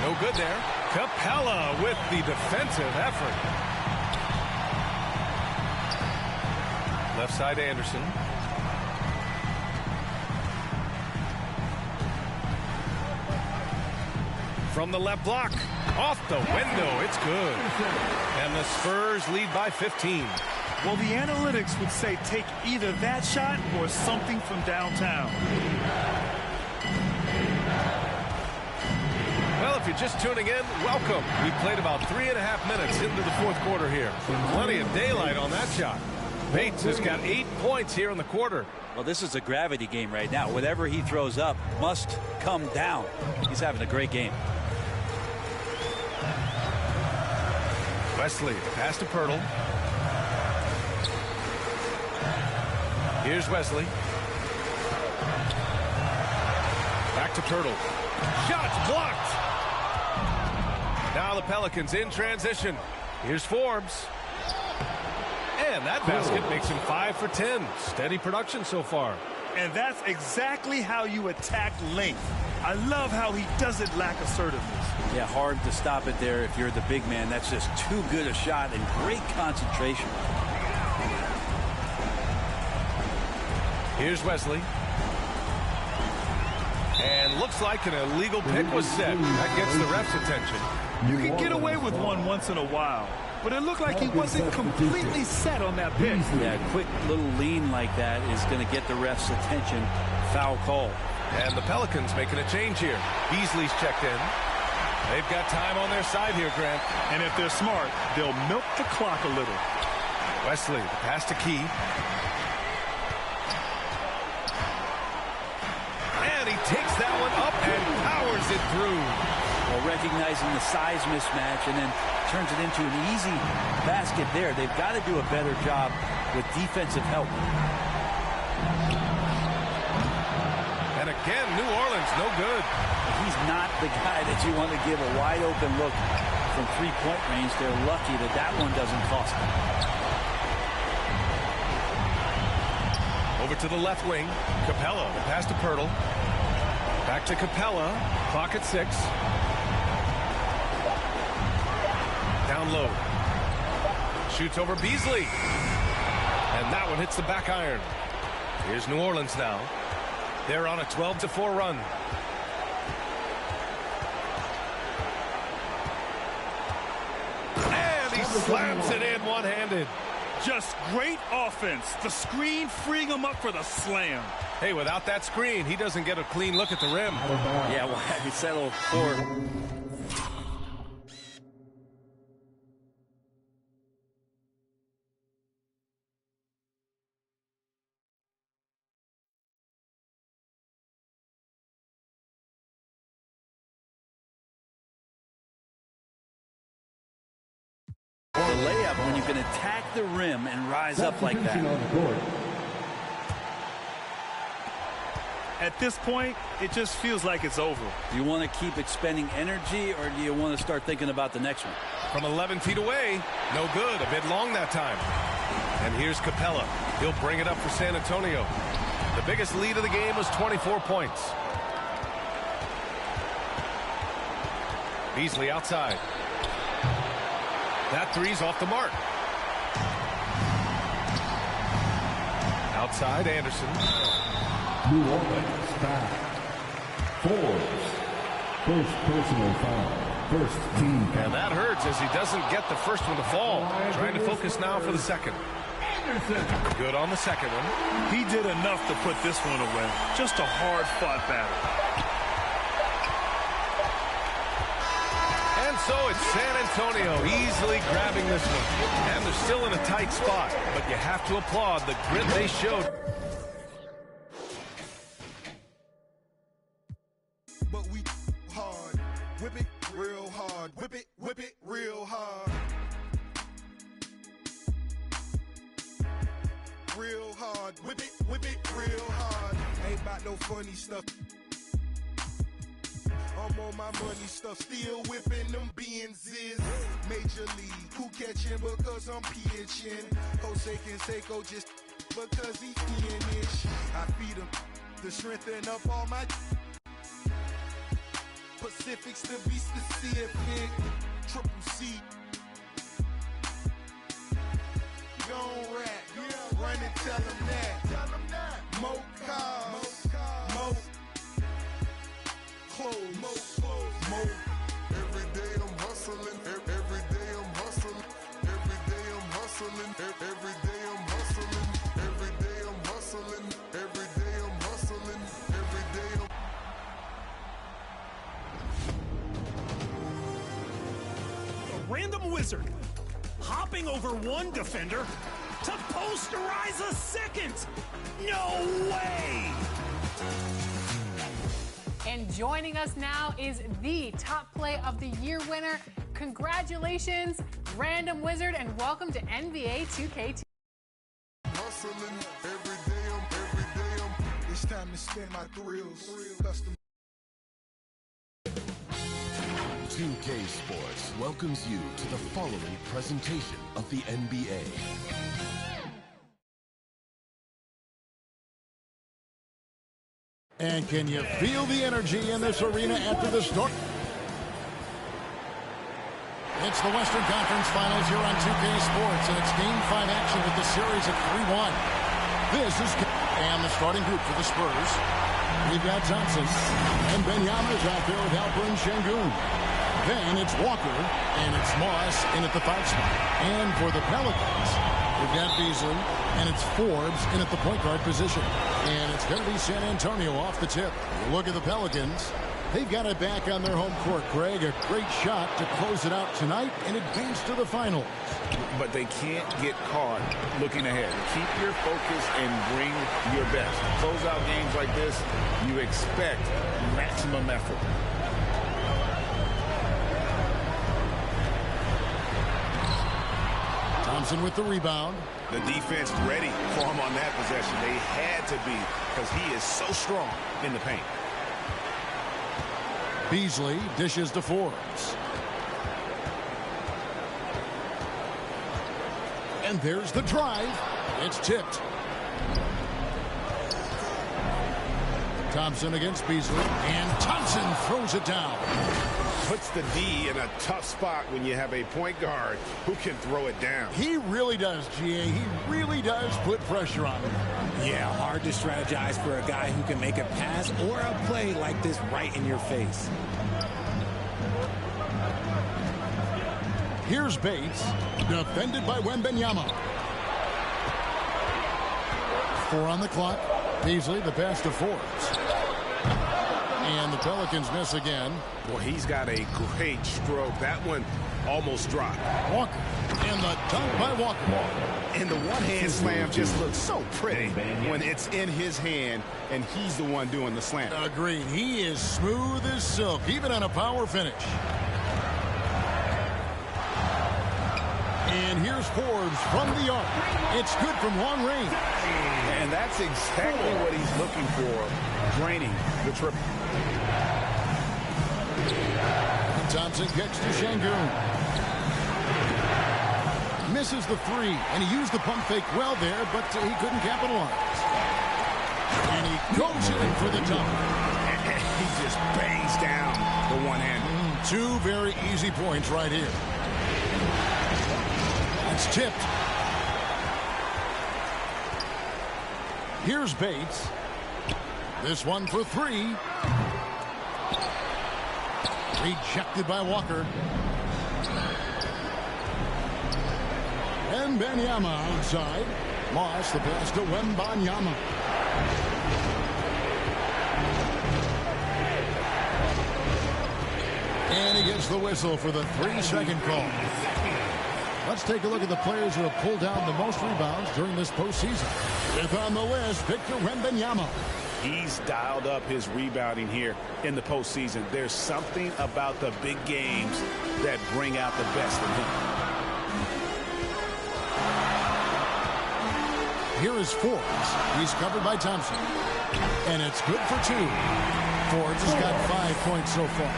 Speaker 5: No good there. Capella with the defensive effort. Left side Anderson. From the left block. Off the window. It's good. And the Spurs lead by 15.
Speaker 6: Well, the analytics would say take either that shot or something from downtown.
Speaker 5: Well, if you're just tuning in, welcome. We played about 3.5 minutes into the fourth quarter here. Plenty of daylight on that shot. Bates has got 8 points here in the quarter.
Speaker 7: Well, this is a gravity game right now. Whatever he throws up must come down. He's having a great game.
Speaker 5: Wesley, pass to Pirtle. Here's Wesley. Back to Pirtle. Shots blocked. Now the Pelicans in transition. Here's Forbes. And that basket makes him 5 for 10. Steady production so far.
Speaker 6: And that's exactly how you attack length. I love how he doesn't lack assertiveness.
Speaker 7: Yeah, hard to stop it there if you're the big man. That's just too good a shot and great concentration.
Speaker 5: Here's Wesley. And looks like an illegal pick was set. That gets the ref's attention.
Speaker 6: You can get away with one once in a while, but it looked like he wasn't completely set on that pick.
Speaker 7: Yeah, a quick little lean like that is going to get the ref's attention. Foul call.
Speaker 5: And the Pelicans making a change here. Beasley's checked in. They've got time on their side here, Grant.
Speaker 6: And if they're smart, they'll milk the clock a little.
Speaker 5: Wesley, pass to Key. And he takes that one up and powers it through.
Speaker 7: Well, recognizing the size mismatch and then turns it into an easy basket there. They've got to do a better job with defensive help.
Speaker 5: And again, New Orleans, no good.
Speaker 7: He's not the guy that you want to give a wide open look from three-point range. They're lucky that that one doesn't cost them.
Speaker 5: Over to the left wing. Capella, the pass to Pirtle. Back to Capella. Clock at 6. Down low. Shoots over Beasley. And that one hits the back iron. Here's New Orleans now. They're on a 12-4 run. And he slams it in one-handed.
Speaker 6: Just great offense. The screen freeing him up for the slam.
Speaker 5: Hey, without that screen, he doesn't get a clean look at the rim.
Speaker 7: Yeah, well, he settled for... The layup when you can attack the rim and rise up like that.
Speaker 6: At this point, it just feels like it's over.
Speaker 7: Do you want to keep expending energy, or do you want to start thinking about the next one?
Speaker 5: From 11 feet away, no good. A bit long that time. And here's Capella. He'll bring it up for San Antonio. The biggest lead of the game was 24 points. Beasley outside. That three's off the mark. Outside, Anderson.
Speaker 3: New Orleans back. Forbes. First personal foul. First team foul.
Speaker 5: And that hurts as he doesn't get the first one to fall. Trying to focus now for the second. Good on the second one.
Speaker 6: He did enough to put this one away. Just a hard-fought battle.
Speaker 5: And So it's San Antonio easily grabbing this one. And they're still in a tight spot, but you have to applaud the grit they showed.
Speaker 1: But we hard. Whip it real hard. Whip it real hard. Real hard. Whip it real hard. Ain't about no funny stuff. I'm on my money stuff, still whipping them Benzes. Major league, who catching because I'm pitching. Jose Canseco just because he finish. I feed him to strengthen up all my Pacifics to be specific. Triple C. Gon' rap, run and tell him that. Mo cars, mo clothes, mo.
Speaker 11: Every day I'm hustling, every day I'm hustling, every day I'm hustling, every day I'm hustling, every day I'm hustling, every day I'm hustling, every day I'm...
Speaker 12: A random wizard hopping over one defender to posterize a second. No way!
Speaker 2: And joining us now is the top play of the year winner. Congratulations, Random Wizard, and welcome to NBA 2K24.
Speaker 1: Hustling every day, it's time to spend my thrills. Custom.
Speaker 4: 2K Sports welcomes you to the following presentation of the NBA.
Speaker 8: And can you feel the energy in this arena after the start? It's the Western Conference Finals here on 2K Sports, and it's Game 5 action with the series at 3-1. This is... And the starting group for the Spurs. We've got Thompson, and Benyama's out there with Alper and Şengün. Then it's Walker, and it's Moss in at the 5 spot. And for the Pelicans, we've got Beasley, and it's Forbes in at the point guard position. And it's going to be San Antonio off the tip. Look at the Pelicans. They've got it back on their home court, Greg. A great shot to close it out tonight and advance to the finals.
Speaker 6: But they can't get caught looking ahead. Keep your focus and bring your best. Close out games like this, you expect maximum effort.
Speaker 8: Thompson with the rebound.
Speaker 13: The defense ready for him on that possession. They had to be, because he is so strong in the paint.
Speaker 8: Beasley dishes to Forbes. And there's the drive. It's tipped. Thompson against Beasley. And Thompson throws it down.
Speaker 13: Puts the D in a tough spot when you have a point guard who can throw it down.
Speaker 8: He really does, GA. He really does put pressure on him.
Speaker 14: Yeah, hard to strategize for a guy who can make a pass or a play like this right in your face.
Speaker 8: Here's Bates, defended by Wembanyama. 4 on the clock. Beasley, the pass to Forbes. And the Pelicans miss again.
Speaker 13: Boy, he's got a great stroke. That one almost dropped.
Speaker 8: Walker. And the dunk by Walker.
Speaker 13: And the one-hand slam just looks so pretty when it's in his hand and he's the one doing the slam.
Speaker 8: Agreed. He is smooth as silk, even on a power finish. And here's Forbes from the arc. It's good from long range.
Speaker 13: And that's exactly what he's looking for, draining the triple.
Speaker 8: Thompson gets to Şengün. Misses the 3, and he used the pump fake well there, but he couldn't capitalize. And he goes in for the dunk.
Speaker 13: He just bangs down the one-hander.
Speaker 8: 2 very easy points right here. It's tipped. Here's Bates. This one for 3. Rejected by Walker. And Wembanyama outside. Moss the pass to Wembanyama. And he gets the whistle for the 3-second call. Let's take a look at the players who have pulled down the most rebounds during this postseason. Fifth on the list, Victor Wembanyama.
Speaker 13: He's dialed up his rebounding here in the postseason. There's something about the big games that bring out the best in him.
Speaker 8: Here is Forbes. He's covered by Thompson. And it's good for 2. Forbes has got 5 points so far.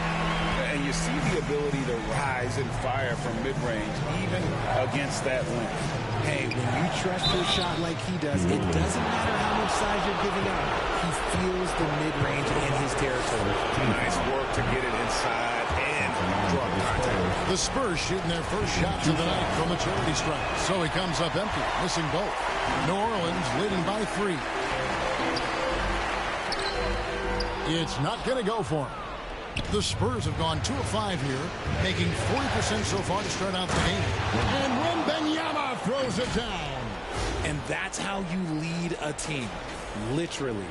Speaker 13: And you see the ability to rise and fire from mid-range, even against that length.
Speaker 14: Hey, when you trust your shot like he does, it doesn't matter how much size you're giving up. He feels the mid-range in his territory.
Speaker 13: Nice work to get it inside and draw contact.
Speaker 8: The Spurs shooting their first shots of the night from a charity strike. So he comes up empty, missing both. New Orleans leading by 3. It's not going to go for him. The Spurs have gone 2 of 5 here, making 40% so far to start out the game. And Wembanyama throws it down.
Speaker 14: And that's how you lead a team, literally.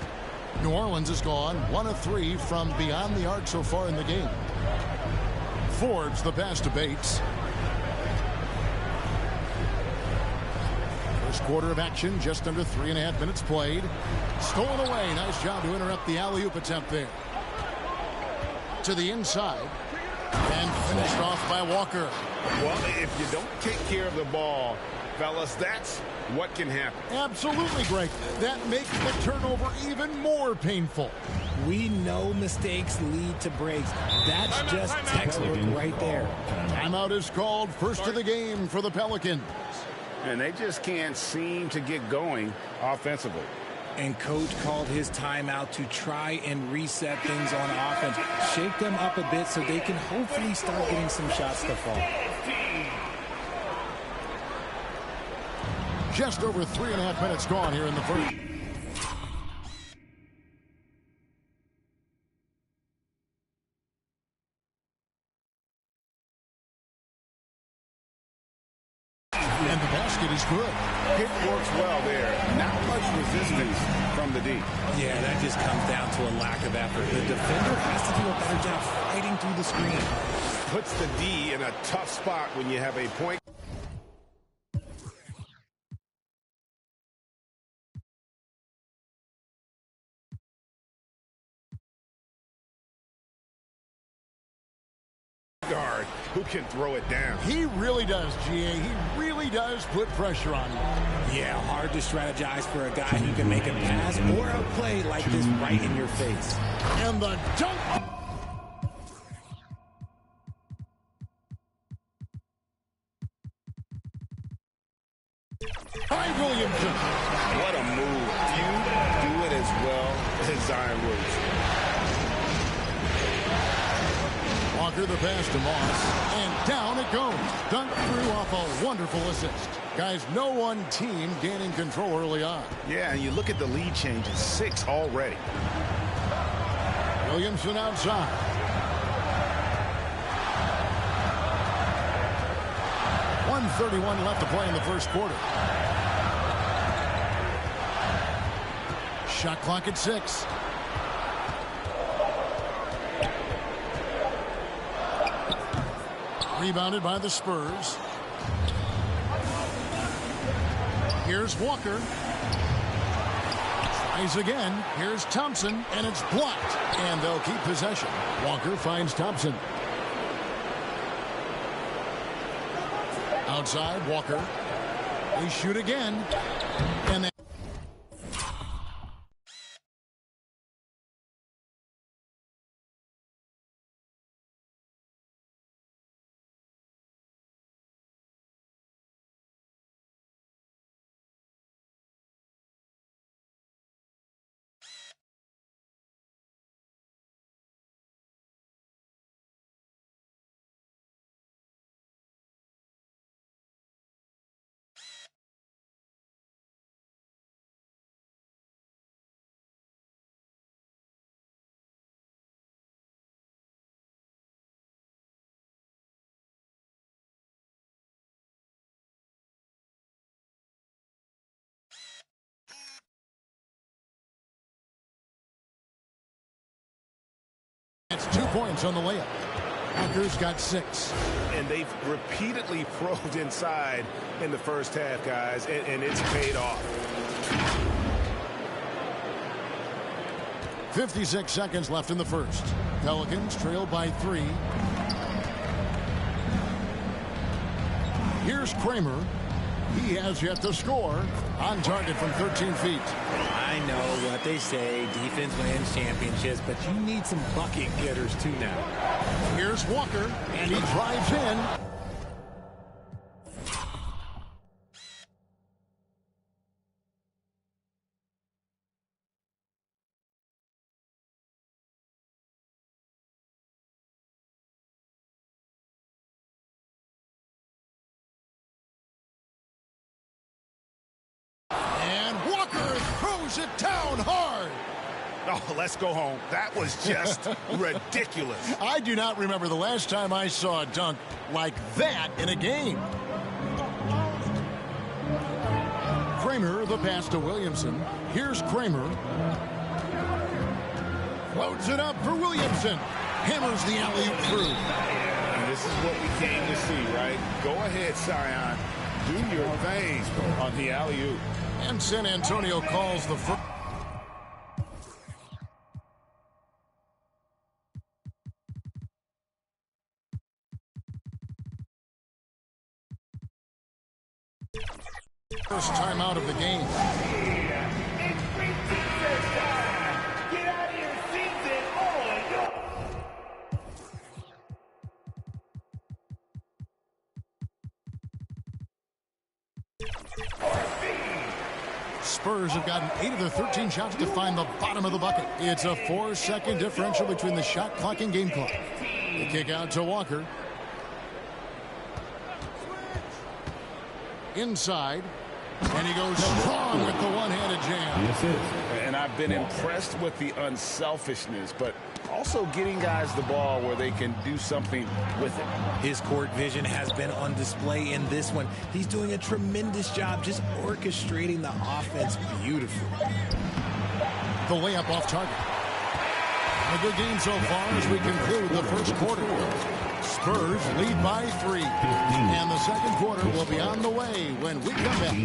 Speaker 8: New Orleans has gone 1 of 3 from beyond the arc so far in the game. Forbes the pass to Bates. First quarter of action, just under 3.5 minutes played. Stolen away. Nice job to interrupt the alley-oop attempt there. To the inside. And finished off by Walker.
Speaker 13: Well, if you don't take care of the ball, fellas, that's what can happen.
Speaker 8: Absolutely, Greg. That makes the turnover even more painful.
Speaker 14: We know mistakes lead to breaks. That's just textbook right there.
Speaker 8: Timeout is called. First of the game for the Pelicans.
Speaker 13: And they just can't seem to get going offensively.
Speaker 14: And coach called his timeout to try and reset things on offense. Shake them up a bit so they can hopefully start getting some shots to fall.
Speaker 8: Just over 3.5 minutes gone here in the first. And the basket is good.
Speaker 13: It works well there. Not much resistance from the D.
Speaker 14: Yeah, that just comes down to a lack of effort. The defender has to do a better job fighting through the screen.
Speaker 13: Puts the D in a tough spot when you have a point. Guard who can throw it down.
Speaker 8: He really does, GA. He really does put pressure on you.
Speaker 14: Yeah, hard to strategize for a guy who can make a pass or a play like this right in your face.
Speaker 8: And the dunk. By Williamson.
Speaker 13: What a move. You do it as well as Zion Williamson.
Speaker 8: Walker the pass to Moss, and down it goes. Dunked through off a wonderful assist. Guys, no one team gaining control early on.
Speaker 13: Yeah, and you look at the lead changes, 6 already.
Speaker 8: Williamson outside. .131 left to play in the first quarter. Shot clock at 6. Rebounded by the Spurs. Here's Walker. Tries again. Here's Thompson, and it's blocked. And they'll keep possession. Walker finds Thompson. Outside, Walker. They shoot again. And they It's 2 points on the layup. Walker's got 6.
Speaker 13: And they've repeatedly probed inside in the first half, guys, and it's paid off.
Speaker 8: 56 seconds left in the first. Pelicans trail by 3. Here's Kramer. He has yet to score. On target from 13 feet.
Speaker 14: I know what they say, defense wins championships, but you need some bucket getters too now.
Speaker 8: Here's Walker, and he drives in. It down hard.
Speaker 13: Oh, let's go home. That was just ridiculous.
Speaker 8: I do not remember the last time I saw a dunk like that in a game. Kramer, the pass to Williamson. Here's Kramer. Floats it up for Williamson. Hammers the alley-oop through.
Speaker 13: And this is what we came to see, right? Go ahead, Sion. Do your thing on the alley-oop.
Speaker 8: And San Antonio calls the first. First timeout of the game.
Speaker 3: Get out of here, season on.
Speaker 8: Spurs have gotten 8 of their 13 shots to find the bottom of the bucket. It's a 4-second differential between the shot clock and game clock. The kick out to Walker. Inside. And he goes strong with the one-handed jam.
Speaker 13: And I've been impressed with the unselfishness, but also getting guys the ball where they can do something with it.
Speaker 14: His court vision has been on display in this one. He's doing a tremendous job just orchestrating the offense beautifully.
Speaker 8: The layup off target. A good game so far as we conclude the first quarter. Spurs lead by 3. And the second quarter will be on the way when we come back.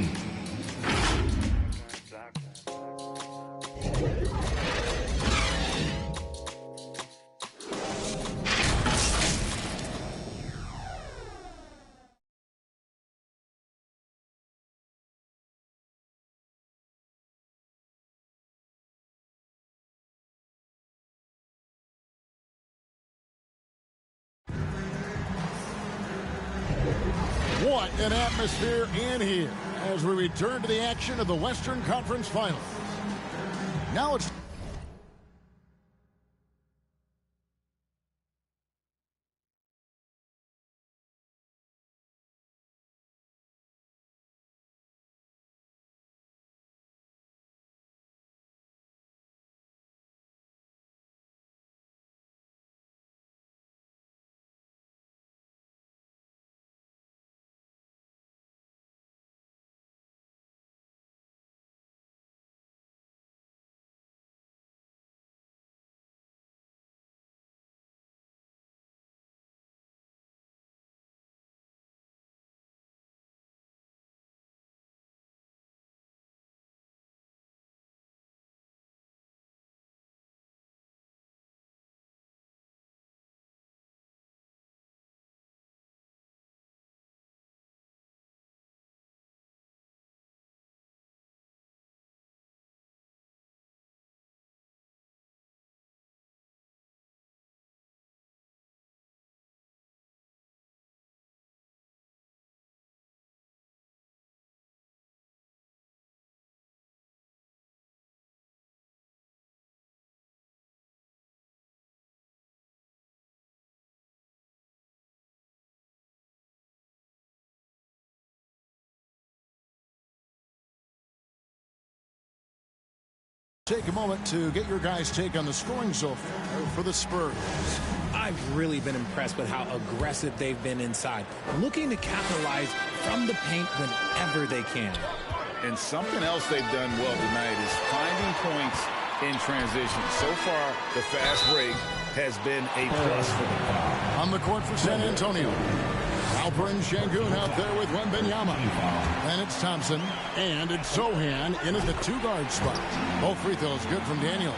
Speaker 8: What an atmosphere in here as we return to the action of the Western Conference Finals. Now it's take a moment to get your guys' take on the scoring so far for the Spurs.
Speaker 14: I've really been impressed with how aggressive they've been inside, looking to capitalize from the paint whenever they can.
Speaker 13: And something else they've done well tonight is finding points in transition. So far, the fast break has been a plus for them.
Speaker 8: On the court for San Antonio. Alperin Şengün out there with Wembanyama. And it's Thompson. And it's Sohan in at the 2-guard spot. Both free throws good from Daniels.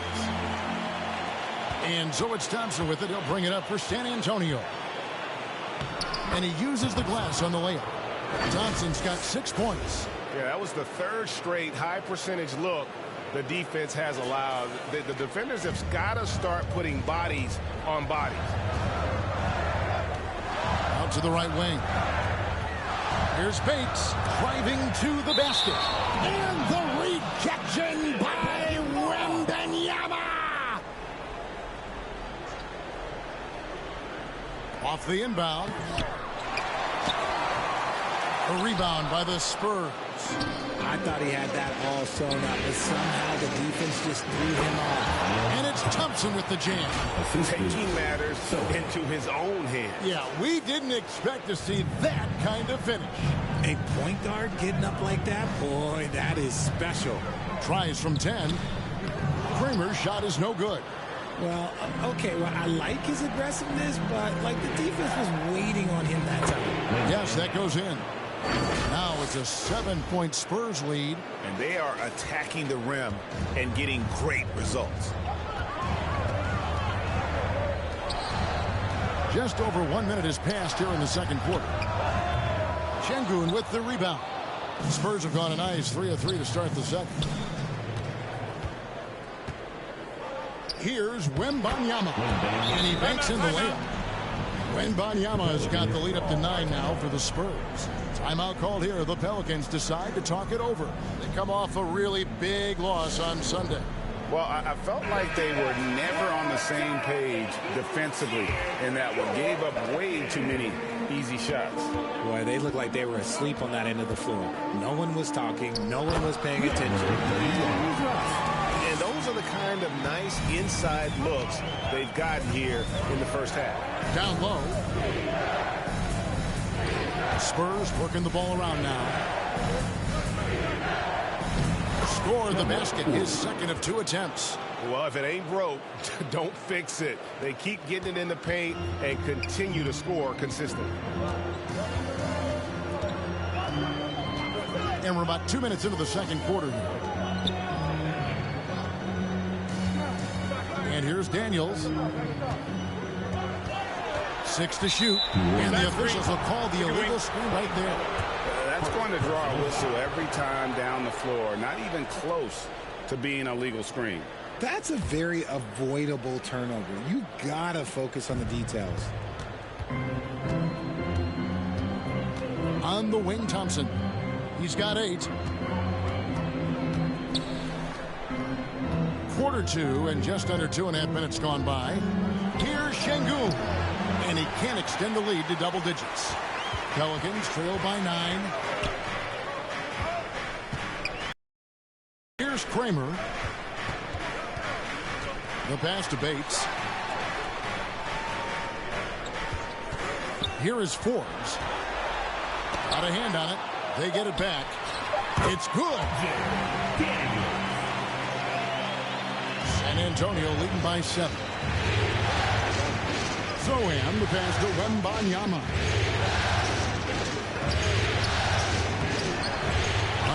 Speaker 8: And so it's Thompson with it. He'll bring it up for San Antonio. And he uses the glass on the layup. Thompson's got 6 points.
Speaker 13: Yeah, that was the third straight high percentage look the defense has allowed. The defenders have got to start putting bodies on bodies.
Speaker 8: Out to the right wing. Here's Bates driving to the basket. And the rejection by Wembanyama. Off the inbound. A rebound by the Spurs.
Speaker 14: I thought he had that all sewn up, but somehow the defense just threw him off.
Speaker 8: And it's Thompson with the jam.
Speaker 13: Taking matters into his own hands.
Speaker 8: Yeah, we didn't expect to see that kind of finish.
Speaker 14: A point guard getting up like that? Boy, that is special.
Speaker 8: Tries from 10. Kramer's shot is no good.
Speaker 14: Well, okay, well, I like his aggressiveness, but, like, the defense was waiting on him that time.
Speaker 8: Yes, that goes in. Now it's a 7-point Spurs lead.
Speaker 13: And they are attacking the rim and getting great results.
Speaker 8: Just over 1 minute has passed here in the second quarter. Şengün with the rebound. The Spurs have gone a nice 3 of 3 to start the second. Here's Wembanyama. And he banks in the layup. Wembanyama has got the lead up to 9 now for the Spurs. Timeout called here. The Pelicans decide to talk it over. They come off a really big loss on Sunday.
Speaker 13: Well, I felt like they were never on the same page defensively in that one. Gave up way too many easy shots.
Speaker 14: Boy, they looked like they were asleep on that end of the floor. No one was talking. No one was paying attention.
Speaker 13: And those are the kind of nice inside looks they've gotten here in the first half.
Speaker 8: Down low. Spurs working the ball around now. Scored the basket, his second of 2 attempts.
Speaker 13: Well, if it ain't broke, don't fix it. They keep getting it in the paint and continue to score consistently.
Speaker 8: And we're about 2 minutes into the second quarter here. And here's Daniels. 6 to shoot. And the officials will call the illegal screen right there.
Speaker 13: That's going to draw a whistle every time down the floor. Not even close to being a legal screen.
Speaker 14: That's a very avoidable turnover. You got to focus on the details.
Speaker 8: On the wing, Thompson. He's got 8. Quarter 2 and just under 2.5 minutes gone by. Here's Şengün. And he can't extend the lead to double digits. Pelicans trail by 9. Here's Kramer. The pass to Bates. Here is Forbes. Got a hand on it. They get it back. It's good. San Antonio leading by 7. Sohan, the pass to Wembanyama.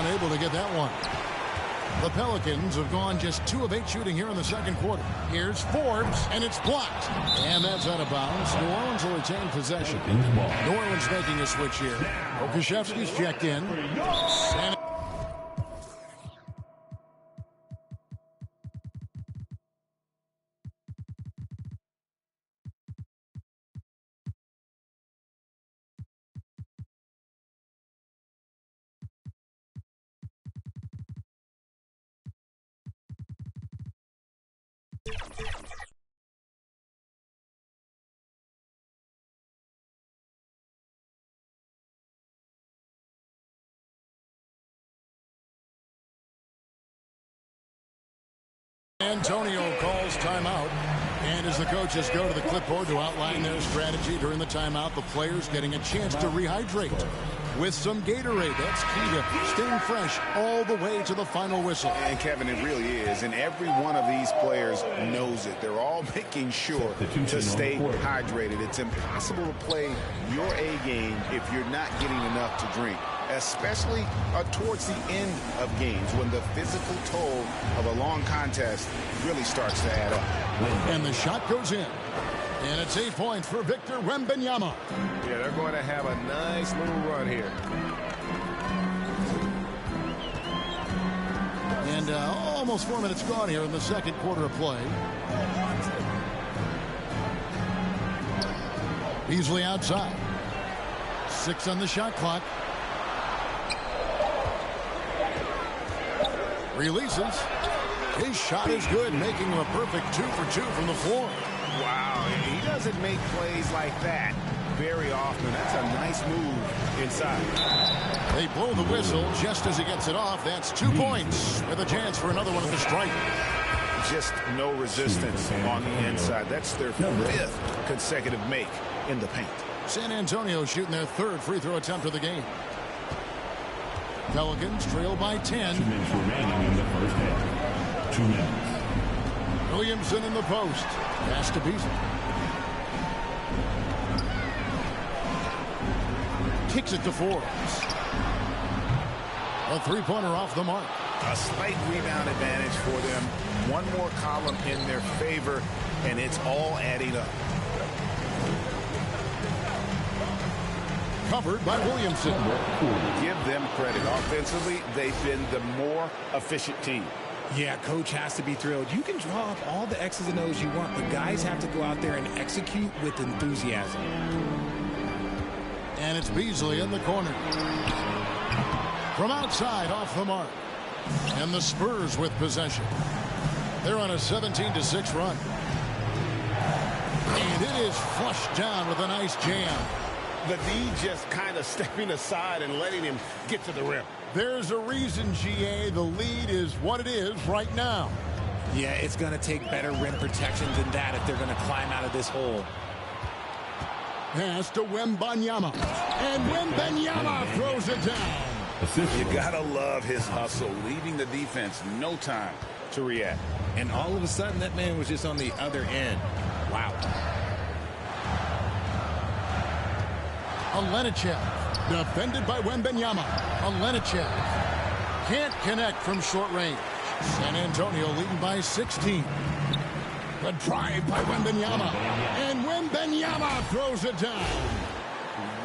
Speaker 8: Unable to get that one. The Pelicans have gone just 2 of 8 shooting here in the second quarter. Here's Forbes, and it's blocked. And that's out of bounds. New Orleans will retain possession. New Orleans making a switch here. Okashevsky's checked in. Antonio calls timeout. And as the coaches go to the clipboard to outline their strategy during the timeout, the players getting a chance to rehydrate. with some Gatorade. That's key to staying fresh all the way to the final whistle.
Speaker 13: And Kevin, it really is. And every one of these players knows it. They're all making sure to stay hydrated. It's impossible to play your A game if you're not getting enough to drink, especially towards the end of games when the physical toll of a long contest really starts to add up.
Speaker 8: And the shot goes in. And it's 8 points for Victor Wembanyama.
Speaker 5: Yeah, they're going to have a nice little run here.
Speaker 8: And almost 4 minutes gone here in the second quarter of play. Beasley outside. 6 on the shot clock. Releases. His shot is good, making him a perfect 2 for 2 from the floor.
Speaker 13: Wow, he doesn't make plays like that very often. That's a nice move inside.
Speaker 8: They blow the whistle just as he gets it off. That's 2 points with a chance for another one at the strike.
Speaker 13: Just no resistance on the inside. That's their 5th consecutive make in the paint.
Speaker 8: San Antonio shooting their 3rd free throw attempt of the game. Pelicans trail by 10.
Speaker 3: 2 minutes remaining in the first half. 2 minutes.
Speaker 8: Williamson in the post. Pass to Beasley. Kicks it to Forbes. A three-pointer off the mark.
Speaker 13: A slight rebound advantage for them. One more column in their favor, and it's all adding up.
Speaker 8: Covered by Williamson.
Speaker 13: Give them credit. Offensively, they've been the more efficient team.
Speaker 14: Yeah, coach has to be thrilled. You can draw up all the X's and O's you want, but guys have to go out there and execute with enthusiasm.
Speaker 8: And it's Beasley in the corner. From outside, off the mark. And the Spurs with possession. They're on a 17-6 run. And it is flushed down with a nice jam.
Speaker 5: The D just kind of stepping aside and letting him get to the rim.
Speaker 8: There's a reason, GA, the lead is what it is right now.
Speaker 14: Yeah, it's going to take better rim protection than that if they're going to climb out of this hole.
Speaker 8: Pass to Wembanyama. And Wembanyama throws it down.
Speaker 13: You gotta love his hustle, leaving the defense no time to react.
Speaker 14: And all of a sudden, that man was just on the other end. Wow.
Speaker 8: Olenechev, defended by Wembanyama. Olenechev can't connect from short range. San Antonio leading by 16. The drive by Wembanyama. And Wembanyama throws it down.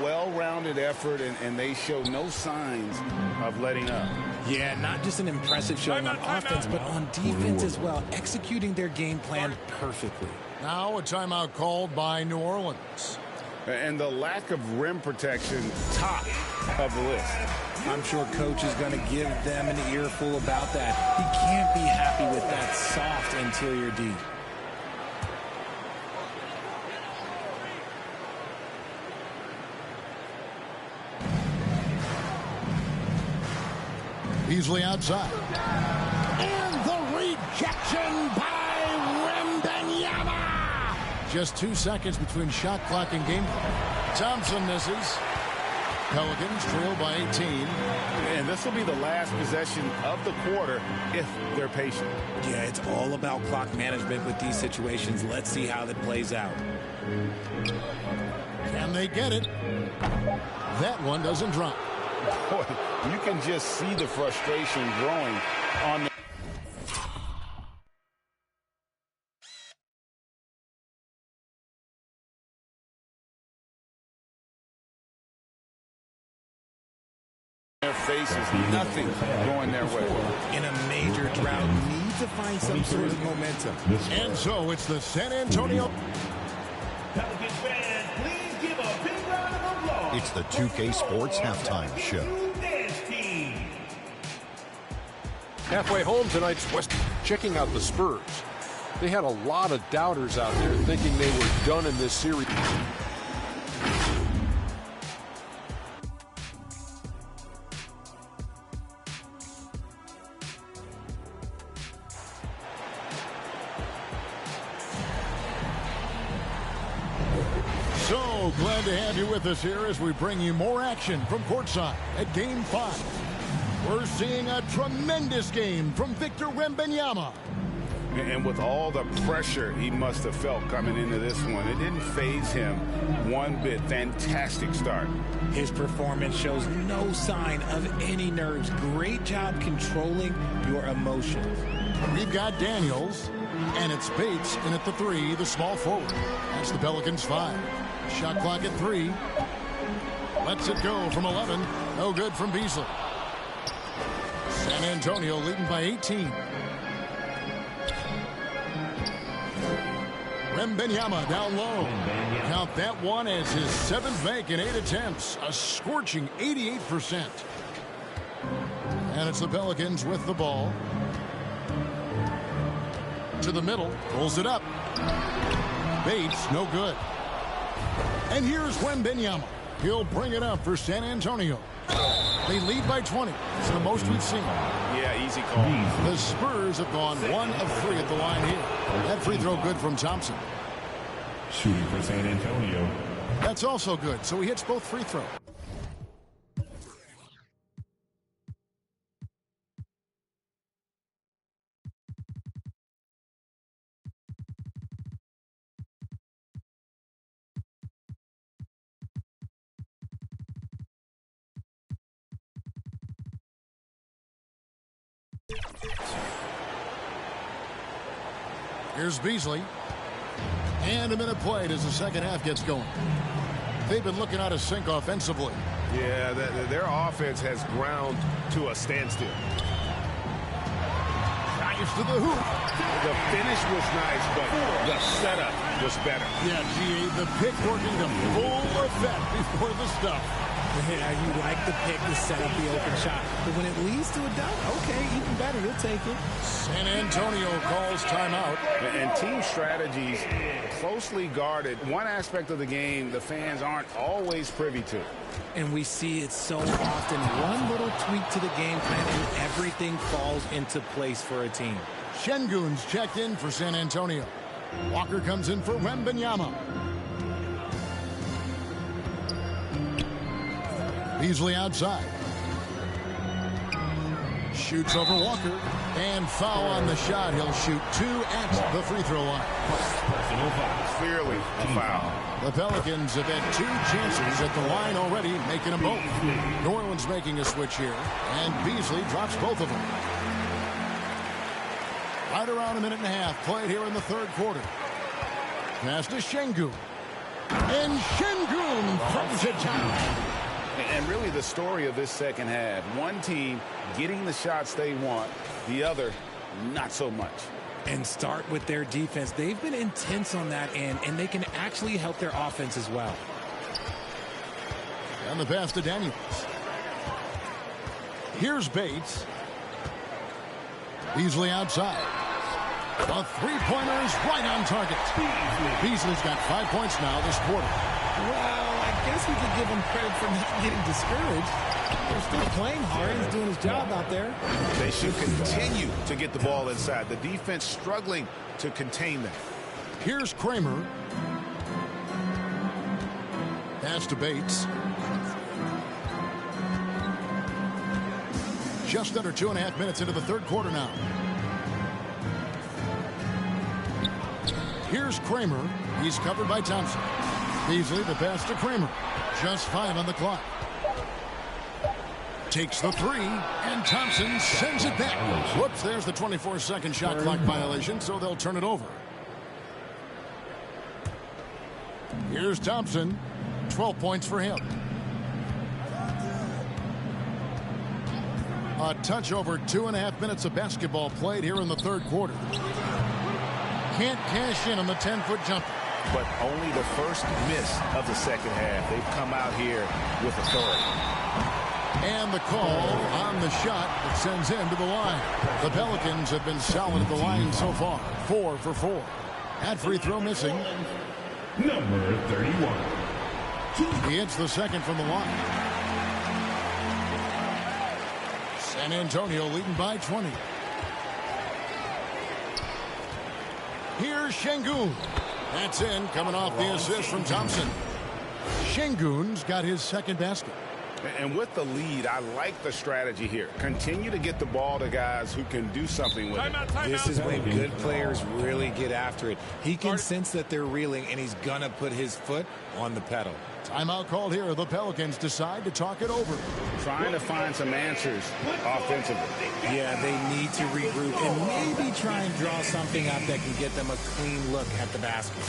Speaker 13: Well-rounded effort, and they show no signs of letting up.
Speaker 14: Yeah, not just an impressive showing on offense, but on defense as well, executing their game plan perfectly.
Speaker 8: Now a timeout called by New Orleans.
Speaker 13: And the lack of rim protection, top of the list.
Speaker 14: I'm sure coach is going to give them an earful about that. He can't be happy with that soft interior D.
Speaker 8: Beasley outside. And the rejection by Wembanyama. Just 2 seconds between shot clock and game clock. Thompson misses. Pelicans trail by 18.
Speaker 13: And this will be the last possession of the quarter if they're patient.
Speaker 14: Yeah, it's all about clock management with these situations. Let's see how that plays out.
Speaker 8: Can they get it? That one doesn't drop.
Speaker 13: Boy, you can just see the frustration growing on their faces. Nothing going their way.
Speaker 14: In a major drought, need to find some sort of momentum.
Speaker 8: And so it's the San Antonio.
Speaker 3: Pelicans fans, please give a big round of applause.
Speaker 15: It's the 2K Sports Halftime Show.
Speaker 9: Halfway home tonight's West, checking out the Spurs. They had a lot of doubters out there thinking they were done in this series.
Speaker 8: So glad to have you with us here as we bring you more action from courtside at Game 5. We're seeing a tremendous game from Victor Wembanyama.
Speaker 13: And with all the pressure he must have felt coming into this one, it didn't faze him one bit. Fantastic start.
Speaker 14: His performance shows no sign of any nerves. Great job controlling your emotions.
Speaker 8: We've got Daniels, and it's Bates in at the 3, the small forward. That's the Pelicans 5. Shot clock at 3. Lets it go from 11. No good from Beasley. San Antonio leading by 18. Wembanyama down low. Count that one as his 7th make in 8 attempts. A scorching 88%. And it's the Pelicans with the ball. To the middle. Pulls it up. Bates, no good. And here's Wembanyama. He'll bring it up for San Antonio. They lead by 20. It's the most we've seen.
Speaker 13: Yeah, easy call.
Speaker 8: The Spurs have gone 1 of 3 at the line here. That free throw good from Thompson.
Speaker 3: Shooting for San Antonio.
Speaker 8: That's also good, so he hits both free throws. Here's Beasley. And a minute played as the second half gets going. They've been looking out of sync offensively.
Speaker 5: Yeah, their offense has ground to a standstill.
Speaker 8: Drives to the hoop.
Speaker 5: The finish was nice, but the setup was better.
Speaker 8: Yeah, GA, the pick working to full effect before the stuff.
Speaker 14: Yeah, you like the pick to set up the open shot. But when it leads to a dunk, okay, even better, you'll take it.
Speaker 8: San Antonio calls timeout.
Speaker 13: And team strategies closely guarded. One aspect of the game the fans aren't always privy to.
Speaker 14: And we see it so often. One little tweak to the game plan and everything falls into place for a team.
Speaker 8: Şengün's checked in for San Antonio. Walker comes in for Wembanyama. Beasley outside. Shoots over Walker. And foul on the shot. He'll shoot 2 at the free throw line.
Speaker 13: Clearly a foul.
Speaker 8: The Pelicans have had 2 chances at the line already, making them both. New Orleans making a switch here. And Beasley drops both of them. Right around a minute and a half played here in the third quarter. Pass to Şengün. And Şengün throws it down.
Speaker 13: And really the story of this second half, one team getting the shots they want, the other not so much.
Speaker 14: And start with their defense. They've been intense on that end, and they can actually help their offense as well.
Speaker 8: And the pass to Daniels. Here's Bates. Beasley outside. The three-pointer is right on target. Beasley's got 5 points now this quarter.
Speaker 14: Well, I guess we could give him credit for not getting discouraged. They're still playing hard. He's doing his job out there.
Speaker 13: They should continue to get the ball inside. The defense struggling to contain them.
Speaker 8: Here's Kramer. Pass to Bates. Just under 2.5 minutes into the third quarter now. Here's Kramer. He's covered by Thompson. Beasley, the pass to Kramer. Just 5 on the clock. Takes the 3, and Thompson sends it back. Whoops, there's the 24-second shot clock violation, so they'll turn it over. Here's Thompson. 12 points for him. A touch over 2.5 minutes of basketball played here in the third quarter. Can't cash in on the 10-foot jumper.
Speaker 13: But only the first miss of the second half. They've come out here with authority.
Speaker 8: And the call on the shot that sends him to the line. The Pelicans have been solid at the line so far. 4 for 4. That free throw missing.
Speaker 3: Number 31.
Speaker 8: He hits the second from the line. San Antonio leading by 20. Here's Şengün. That's in, coming off the assist from Thompson. Şengün's got his second basket.
Speaker 13: And with the lead, I like the strategy here. Continue to get the ball to guys who can do something with it.
Speaker 14: This is when good players really get after it. He can sense that they're reeling, and he's going to put his foot on the pedal.
Speaker 8: Timeout called here. The Pelicans decide to talk it over.
Speaker 13: Trying to find some answers offensively.
Speaker 14: Yeah, they need to regroup and maybe try and draw something up that can get them a clean look at the basket.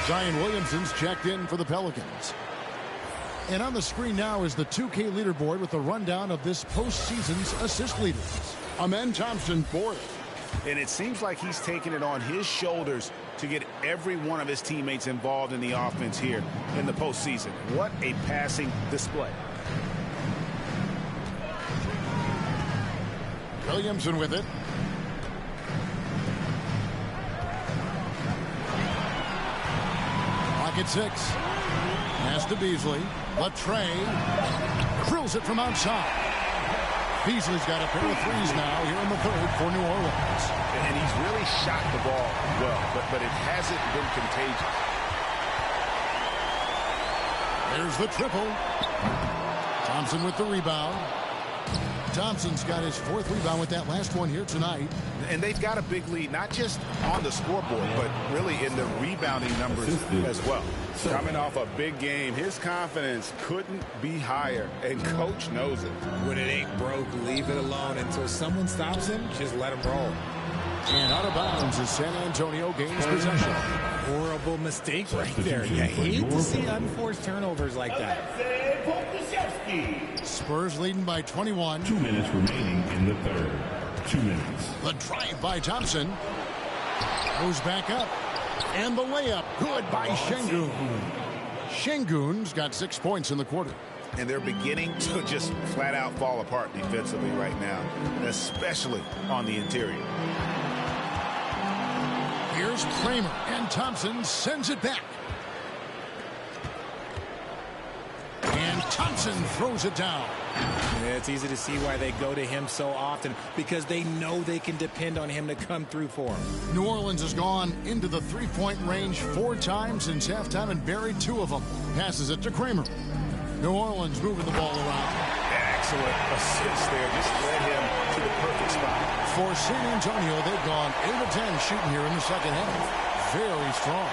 Speaker 8: Zion Williamson's checked in for the Pelicans. And on the screen now is the 2K leaderboard with the rundown of this postseason's assist leaders. Amen Thompson fourth.
Speaker 13: And it seems like he's taking it on his shoulders to get every one of his teammates involved in the offense here in the postseason. What a passing display.
Speaker 8: Williamson with it. At 6. Pass to Beasley. Latrey drills it from outside. Beasley's got a pair of threes now here in the third for New Orleans.
Speaker 13: And he's really shot the ball well, but it hasn't been contagious.
Speaker 8: There's the triple. Thompson with the rebound. Thompson's got his fourth rebound with that last one here tonight.
Speaker 13: And they've got a big lead, not just on the scoreboard, but really in the rebounding numbers as well. Coming off a big game, his confidence couldn't be higher, and coach knows it.
Speaker 14: When it ain't broke, leave it alone. Until someone stops him, just let him roll.
Speaker 8: And out of bounds as San Antonio gains possession.
Speaker 14: Horrible mistake right there. You hate to see unforced turnovers like that.
Speaker 8: Spurs leading by 21.
Speaker 3: 2 minutes remaining in the third. 2 minutes.
Speaker 8: The drive by Thompson. Goes back up. And the layup. Good by Şengün. Şengün's got 6 points in the quarter.
Speaker 13: And they're beginning to just flat out fall apart defensively right now, especially on the interior.
Speaker 8: Here's Kramer, and Thompson sends it back. And Thompson throws it down.
Speaker 14: Yeah, it's easy to see why they go to him so often, because they know they can depend on him to come through for them.
Speaker 8: New Orleans has gone into the three-point range 4 times since halftime and buried 2 of them. Passes it to Kramer. New Orleans moving the ball around.
Speaker 13: Excellent assist there. Just led him to the perfect spot.
Speaker 8: For San Antonio, they've gone 8 of 10 shooting here in the second half. Very strong.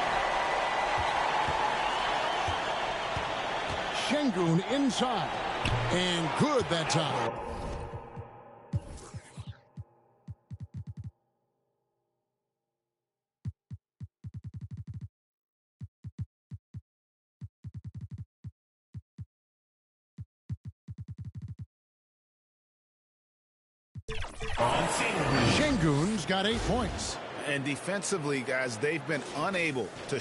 Speaker 8: Şengün inside. And good that time. Şengün's got 8 points.
Speaker 13: And defensively, guys, they've been unable to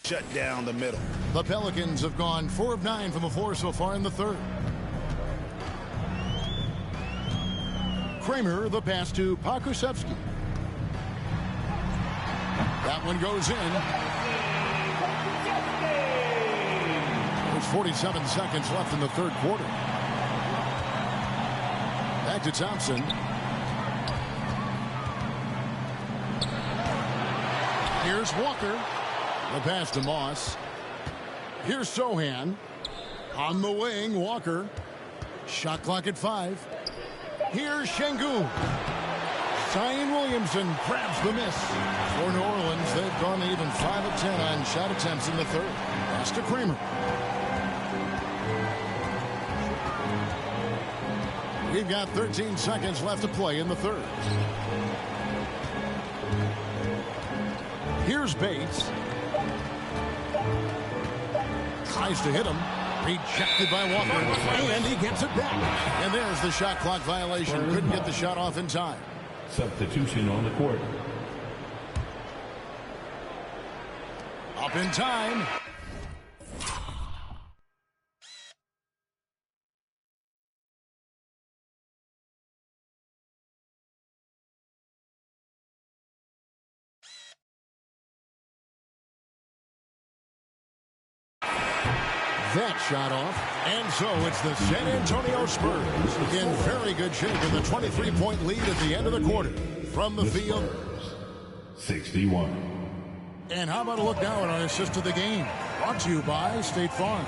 Speaker 13: shut down the middle.
Speaker 8: The Pelicans have gone 4 of 9 from the floor so far in the third. Kramer, the pass to Pokusevski. That one goes in. There's 47 seconds left in the third quarter. Back to Thompson. Here's Walker. The pass to Moss. Here's Sohan. On the wing, Walker. Shot clock at 5. Here's Şengün. Zion Williamson grabs the miss. For New Orleans, they've gone even 5 of 10 on shot attempts in the third. Pass to Kramer. We've got 13 seconds left to play in the third. Here's Bates. Tries to hit him. Rejected by Walker. And he gets it back. And there's the shot clock violation. Couldn't get the shot off in time.
Speaker 3: Substitution on the court.
Speaker 8: Up in time. That shot off. And so it's the San Antonio Spurs in very good shape with a 23-point lead at the end of the quarter. From the field.
Speaker 3: 61.
Speaker 8: And how about a look now at our assist of the game? Brought to you by State Farm.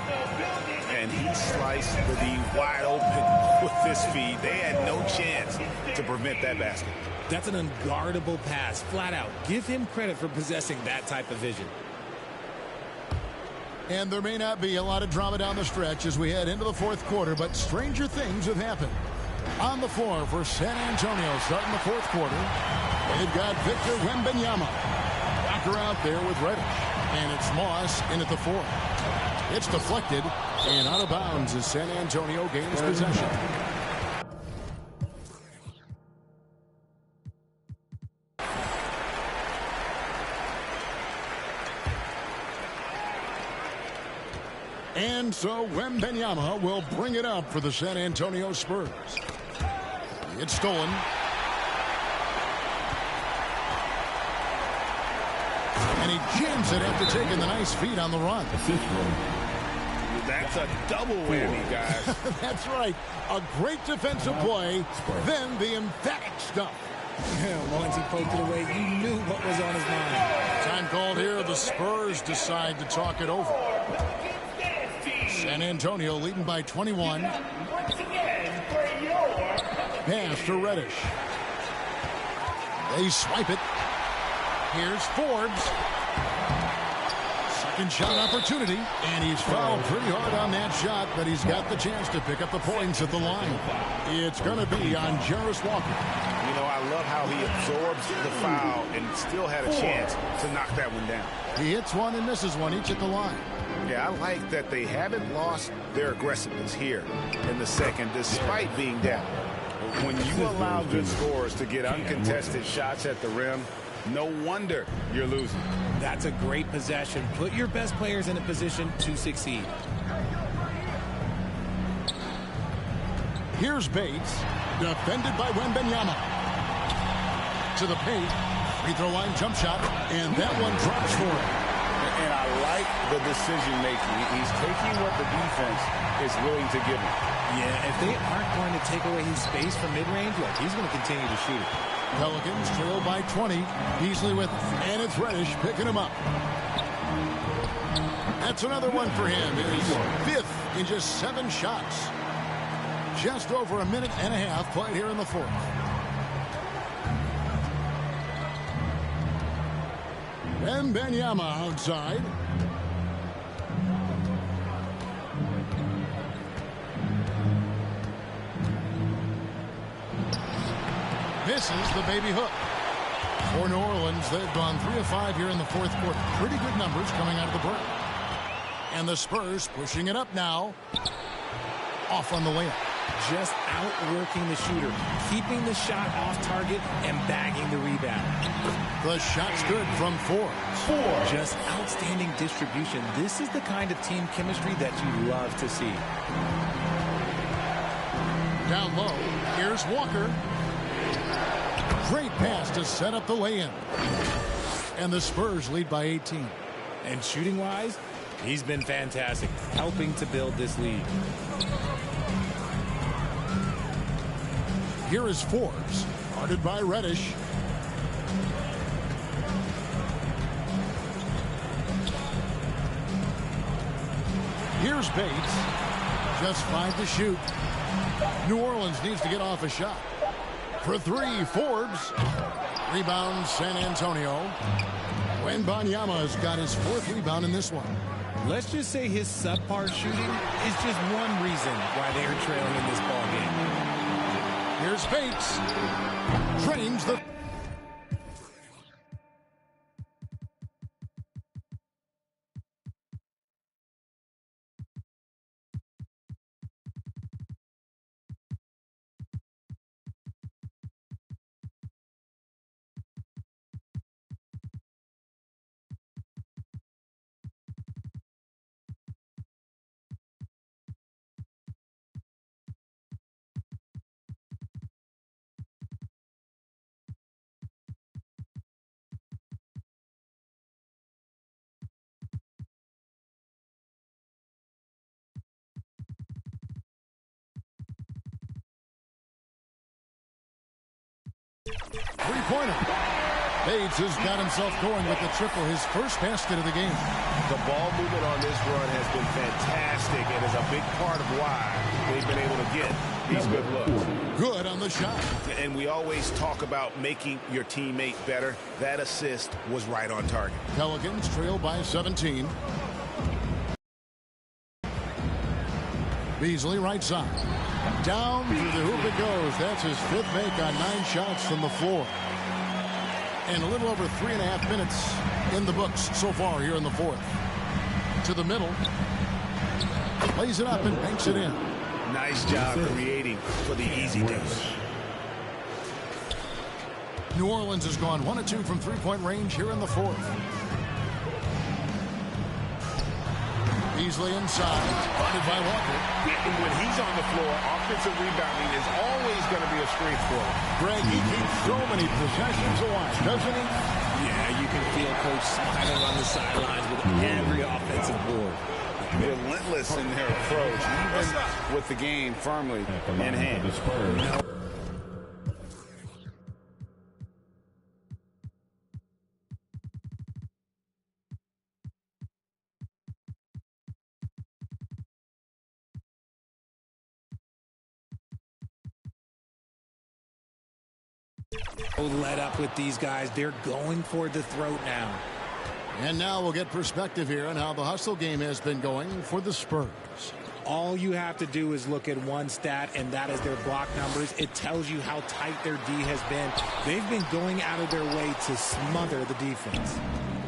Speaker 13: And he sliced the D wide open with this feed. They had no chance to prevent that basket.
Speaker 14: That's an unguardable pass, flat out. Give him credit for possessing that type of vision.
Speaker 8: And there may not be a lot of drama down the stretch as we head into the fourth quarter, but stranger things have happened. On the floor for San Antonio starting the fourth quarter, they've got Victor Wembanyama. Walker out there with Reddish. And it's Moss in at the 4. It's deflected and out of bounds as San Antonio gains possession. And so Wembanyama will bring it up for the San Antonio Spurs. It's stolen. And he jams it after taking the nice feed on the run.
Speaker 13: That's a double whammy, guys.
Speaker 8: That's right. A great defensive play, then the emphatic stuff.
Speaker 14: Once he poked it away, you knew what was on his mind.
Speaker 8: Time called here. The Spurs decide to talk it over. San Antonio leading by 21. Pass to Reddish. They swipe it. Here's Forbes. Second shot opportunity. And he's fouled pretty hard on that shot, but he's got the chance to pick up the points at the line. It's going to be on Jarris Walker.
Speaker 13: You know, I love how he absorbs the foul and still had a chance to knock that one down.
Speaker 8: He hits one and misses one each at the line.
Speaker 13: Yeah, I like that they haven't lost their aggressiveness here in the second, despite being down. When you allow good scorers to get uncontested shots at the rim, no wonder you're losing.
Speaker 14: That's a great possession. Put your best players in a position to succeed.
Speaker 8: Here's Bates, defended by Wembanyama. To the paint, free throw line jump shot, and that one drops for him.
Speaker 13: And I like the decision-making. He's taking what the defense is willing to give him.
Speaker 14: Yeah, if they aren't going to take away his space from mid-range, he's going to continue to shoot it.
Speaker 8: Pelicans trail by 20. Beasley with it. And it's Reddish picking him up. That's another one for him. His 5th in just 7 shots. Just over a minute and a half played here in the fourth. Wembanyama outside. Misses the baby hook. For New Orleans, they've gone 3 of 5 here in the fourth quarter. Pretty good numbers coming out of the break. And the Spurs pushing it up now. Off on the layup.
Speaker 14: just outworking the shooter, keeping the shot off target and bagging the rebound.
Speaker 8: The shot's good from Forbes.
Speaker 14: Just outstanding distribution. This is the kind of team chemistry that you love to see.
Speaker 8: Down low, here's Walker. Great pass to set up the lay-in. And the Spurs lead by 18.
Speaker 14: And shooting-wise, he's been fantastic, helping to build this lead.
Speaker 8: Here is Forbes, guarded by Reddish. Here's Bates. Just 5 to shoot. New Orleans needs to get off a shot. For 3, Forbes. Rebound, San Antonio. Wembanyama's got his 4th rebound in this one.
Speaker 14: Let's just say his subpar shooting is just one reason why they are trailing in this ball game.
Speaker 8: Here's Bates. Drains the... 3-pointer. Bates has got himself going with the triple, his first basket of the game.
Speaker 13: The ball movement on this run has been fantastic and is a big part of why they've been able to get these good looks.
Speaker 8: Good on the shot.
Speaker 13: And we always talk about making your teammate better. That assist was right on target.
Speaker 8: Pelicans trail by 17. Beasley right side. Down through the hoop it goes. That's his 5th make on 9 shots from the floor. And a little over 3.5 minutes in the books so far here in the 4th. To the middle. Lays it up and banks it in.
Speaker 13: Nice job creating for the easy deuce.
Speaker 8: New Orleans has gone 1 of 2 from 3-point range here in the 4th. Beasley inside, guarded by Walker.
Speaker 13: When he's on the floor, offensive rebounding is always going to be a strength for him.
Speaker 8: Greg, he keeps so many possessions alive, doesn't he?
Speaker 14: Yeah, you can feel Coach smiling on the sidelines with every offensive board.
Speaker 13: Relentless in their approach, even with the game firmly in hand.
Speaker 14: Let up with these guys. They're going for the throat now.
Speaker 8: And now we'll get perspective here on how the hustle game has been going for the Spurs.
Speaker 14: All you have to do is look at one stat, and that is their block numbers. It tells you how tight their D has been. They've been going out of their way to smother the defense.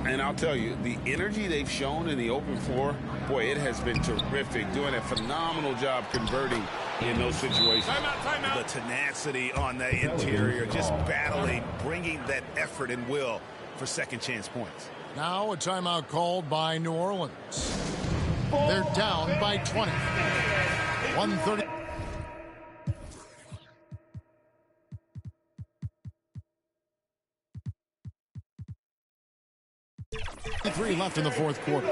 Speaker 13: And I'll tell you, the energy they've shown in the open floor, boy, it has been terrific. Doing a phenomenal job converting in those situations.
Speaker 3: Timeout.
Speaker 13: The tenacity on the interior, just battling, bringing that effort and will for second chance points.
Speaker 8: Now a timeout called by New Orleans. They're down by 20. 1:30. 3 left in the 4th quarter.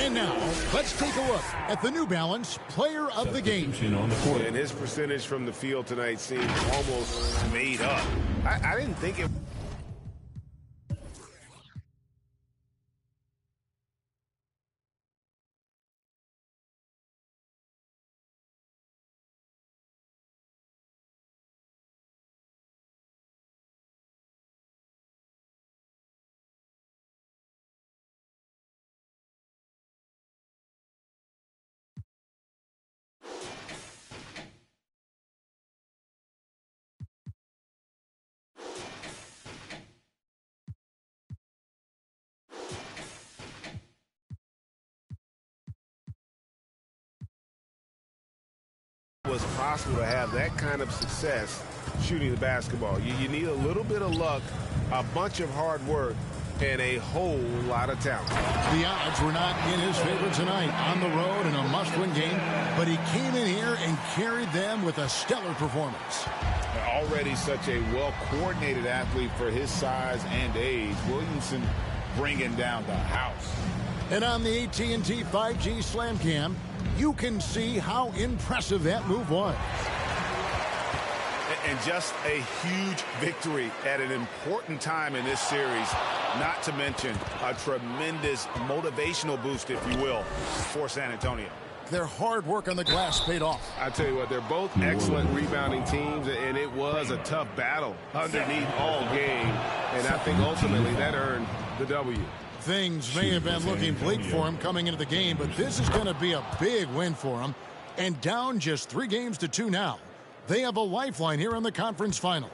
Speaker 8: And now, let's take a look at the New Balance Player of the Game.
Speaker 13: And his percentage from the field tonight seems almost made up. I didn't think it...
Speaker 16: was possible to have that kind of success shooting the basketball. You need a little bit of luck, a bunch of hard work, and a whole lot of talent.
Speaker 8: The odds were not in his favor tonight on the road in a must-win game, but he came in here and carried them with a stellar performance.
Speaker 13: Already such a well-coordinated athlete for his size and age, Williamson bringing down the house.
Speaker 8: And on the AT&T 5G Slam Cam, you can see how impressive that move was.
Speaker 13: And just a huge victory at an important time in this series, not to mention a tremendous motivational boost, if you will, for San Antonio.
Speaker 8: Their hard work on the glass paid off.
Speaker 16: I tell you what, they're both excellent rebounding teams, and it was a tough battle underneath all game. And I think ultimately that earned the W.
Speaker 8: Things may have been looking bleak for him coming into the game, but this is going to be a big win for him. And down just 3 games to 2 now. They have a lifeline here in the conference finals.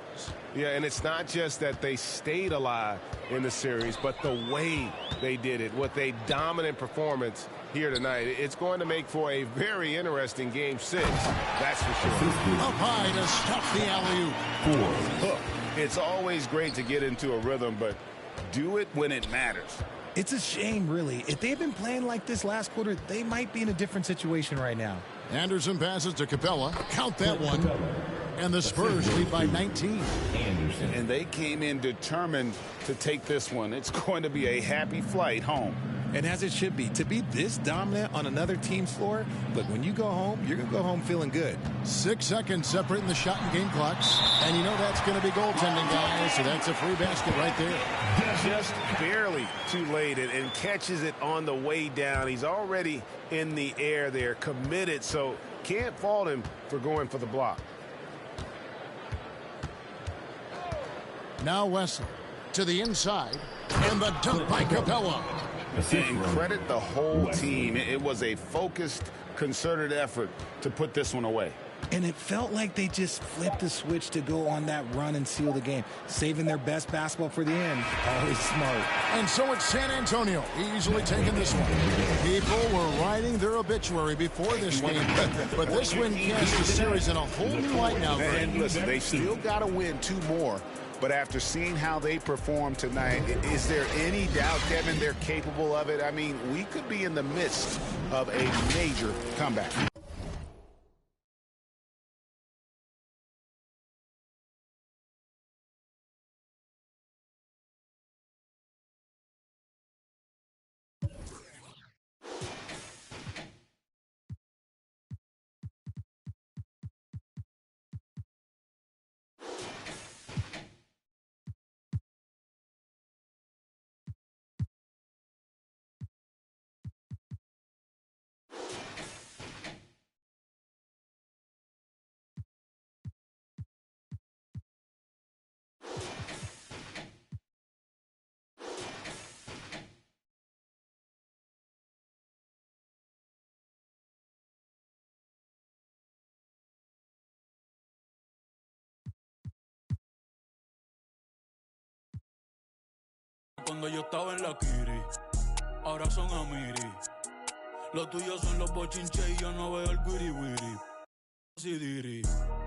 Speaker 16: Yeah, and it's not just that they stayed alive in the series, but the way they did it with a dominant performance here tonight. It's going to make for a very interesting Game 6, that's for sure.
Speaker 8: Up high to stop the alley-oop.
Speaker 13: Look, it's always great to get into a rhythm, but do it when it matters.
Speaker 14: It's a shame, really. If they had been playing like this last quarter, they might be in a different situation right now.
Speaker 8: Anderson passes to Capella. Count that one. And the Spurs lead by 19.
Speaker 13: And they came in determined to take this one. It's going to be a happy flight home.
Speaker 14: And as it should be. To be this dominant on another team's floor, look, when you go home, you're going to go home feeling good.
Speaker 8: 6 seconds separating the shot and game clocks. And you know that's going to be goaltending, guys. So that's a free basket right there.
Speaker 16: Just barely too late and catches it on the way down. He's already in the air there, committed, so can't fault him for going for the block.
Speaker 8: Now Wesley to the inside, and the dunk by Capella.
Speaker 13: And credit the whole team. It was a focused, concerted effort to put this one away.
Speaker 14: And it felt like they just flipped the switch to go on that run and seal the game, saving their best basketball for the end. Always smart.
Speaker 8: And so it's San Antonio easily taking this one. People were writing their obituary before this game, but this win casts the series in a whole new light now.
Speaker 13: And listen, they still got to win 2 more. But after seeing how they performed tonight, is there any doubt, Kevin, they're capable of it? I mean, we could be in the midst of a major comeback.
Speaker 17: Cuando yo estaba en la Kiri, ahora son amiri. Los tuyos son los bochinches y yo no veo el guiri guiri. Sidiri.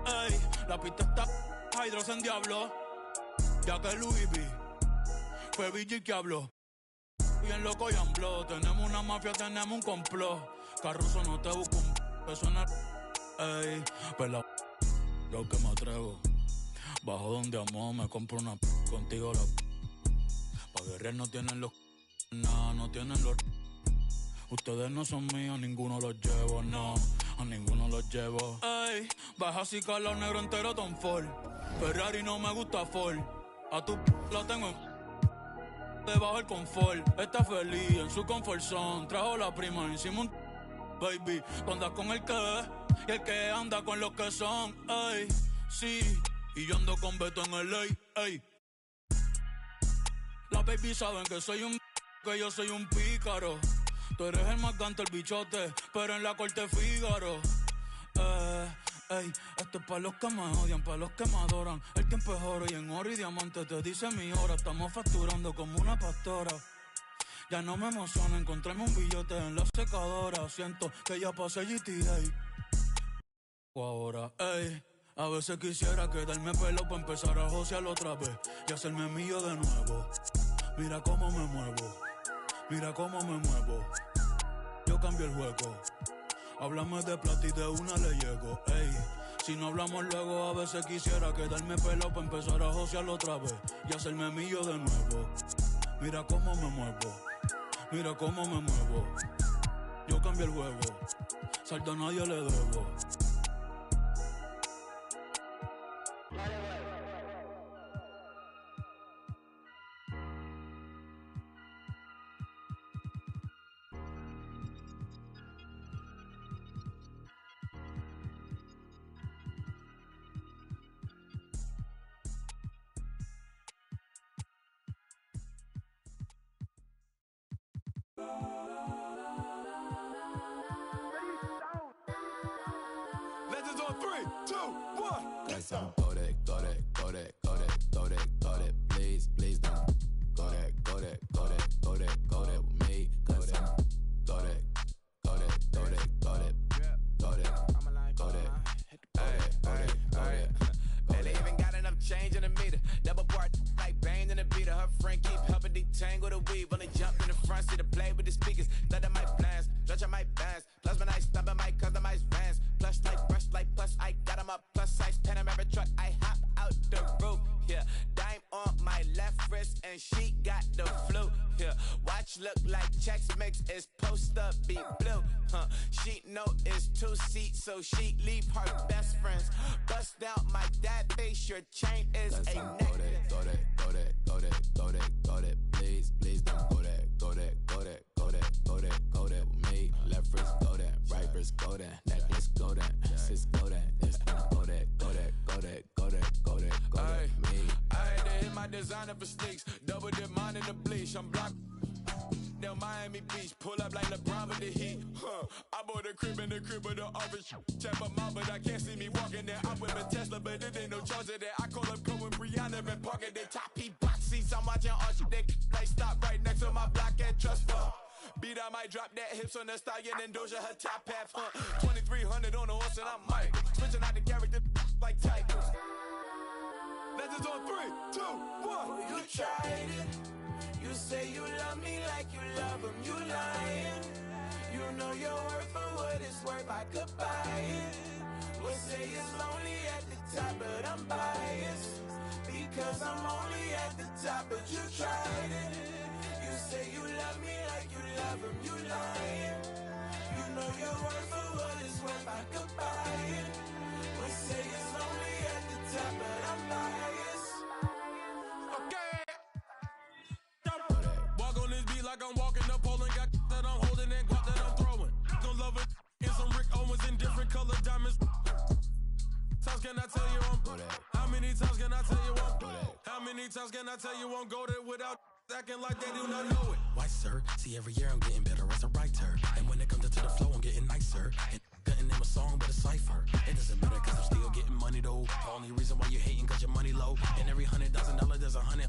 Speaker 17: Ey, la pista está Hydros en diablo. Ya que Louis V fue VG que habló. Bien loco y ambló. Tenemos una mafia, tenemos un complot. Carruso no te busco un peso en el. Ey, pero lo que me atrevo. Bajo donde amo, me compro una contigo la. Pa' guerrear no tienen los nada, no tienen los. Ustedes no son míos, ninguno los llevo, no, a ninguno los llevo. Ey, baja así calado negro entero Tom Ford. Ferrari no me gusta Ford. A tu la tengo en debajo el confort. Está feliz en su comfort zone. Trajo la prima encima un baby. Tú andas con el que y el que anda con los que son. Ey, sí, y yo ando con Beto en el ey. Las baby saben que yo soy un pícaro. Tú eres el más gante, el bichote, pero en la corte Fígaro. Ey, esto es pa' los que me odian, pa' los que me adoran. El tiempo es oro y en oro y diamante te dice mi hora. Estamos facturando como una pastora. Ya no me emociona encontrarme un billete en la secadora. Siento que ya pasé GTA. Ahora, ey, a veces quisiera quedarme pelo para empezar a josear otra vez y hacerme mío de nuevo. Mira cómo me muevo, mira cómo me muevo. Yo cambio el juego. Háblame de plata y de una le llego, ey. Si no hablamos luego, a veces quisiera quedarme pelo para empezar a josear otra vez y hacerme mío de nuevo. Mira cómo me muevo, mira cómo me muevo. Yo cambio el juego, saldo a nadie le debo.
Speaker 3: Legends on 3, 2, 1.
Speaker 18: Got some Kodak, Kodak, Kodak, Kodak, Kodak, Kodak. Please, please don't. Kodak, Kodak, Kodak, Kodak, Kodak with me. Got some Kodak, Kodak, Kodak, Kodak, Kodak, Kodak, Kodak, Kodak.
Speaker 19: Barely even got enough change in the meter. Double part like bang in the beater. Her friend keep helping detangle the weave. Only jumped in the front seat to play with the speakers. Let my plans, stretch my bands. Plus when I stop at my customized vans. Plush like brush like plus I got 'em up. Plus size Panamera truck. I hop out the roof. Yeah, dime on my left wrist and she got the flu. Yeah, watch look like checks mix is post up be blue. She know it's 2 seats so she leave her best friends. Bust down my dad face. Your chain is a necklace.
Speaker 18: Kodak, Kodak, Kodak, Kodak, Kodak. Please, please don't Kodak, Kodak, Kodak, Kodak, Kodak, Kodak with me. Left wrist Kodak, right wrist Kodak, necklace Kodak, sis Kodak, this Kodak, Kodak, Kodak, Kodak, Kodak, Kodak, me.
Speaker 19: I had to hit my designer for sneaks. Double dip mine in the bleach. I'm blocked down Miami Beach. Pull up like LeBron with the heat. I bought a crib in the crib with the office. Check my mouth, but I can't see me walking there. I'm with a Tesla, but it ain't no charger there. I call up Cohen, Brianna, and parking their top heat box seats. I'm watching all shit. They like stop right next to my block at Trust Fund. Beat, I might drop that hips on the stallion and Doja her top half. 2300 on the horse and I'm Mike. Switching out the character like Tigers. Legends on 3, 2, 1.
Speaker 20: You tried it. You say you love me like you love him. You lying. You know your worth for what it's worth. I could buy it. We'll say it's lonely at the top, but I'm biased because I'm only at the top. But you tried it. You say you love me like you love him. You lying. You know your worth for what it's worth. I could buy it. We'll say it's lonely at the top, but I'm biased.
Speaker 17: Walk on this beat like I'm walking up pole and got that I'm holding and guap that I'm throwing. Gonna love it in some Rick Owens in different color diamonds. Times can I tell you I'm How many times can I tell you I'm How many times can I tell you I'm go there without acting like they do not know it?
Speaker 21: Why, sir? See, every year I'm getting better as a writer. And when it comes to the flow, I'm getting nicer. And cutting in a song, but a cipher. It doesn't matter cause I'm still getting money though. The only reason why you're hating cause your money low. And every $100,000 there's 100.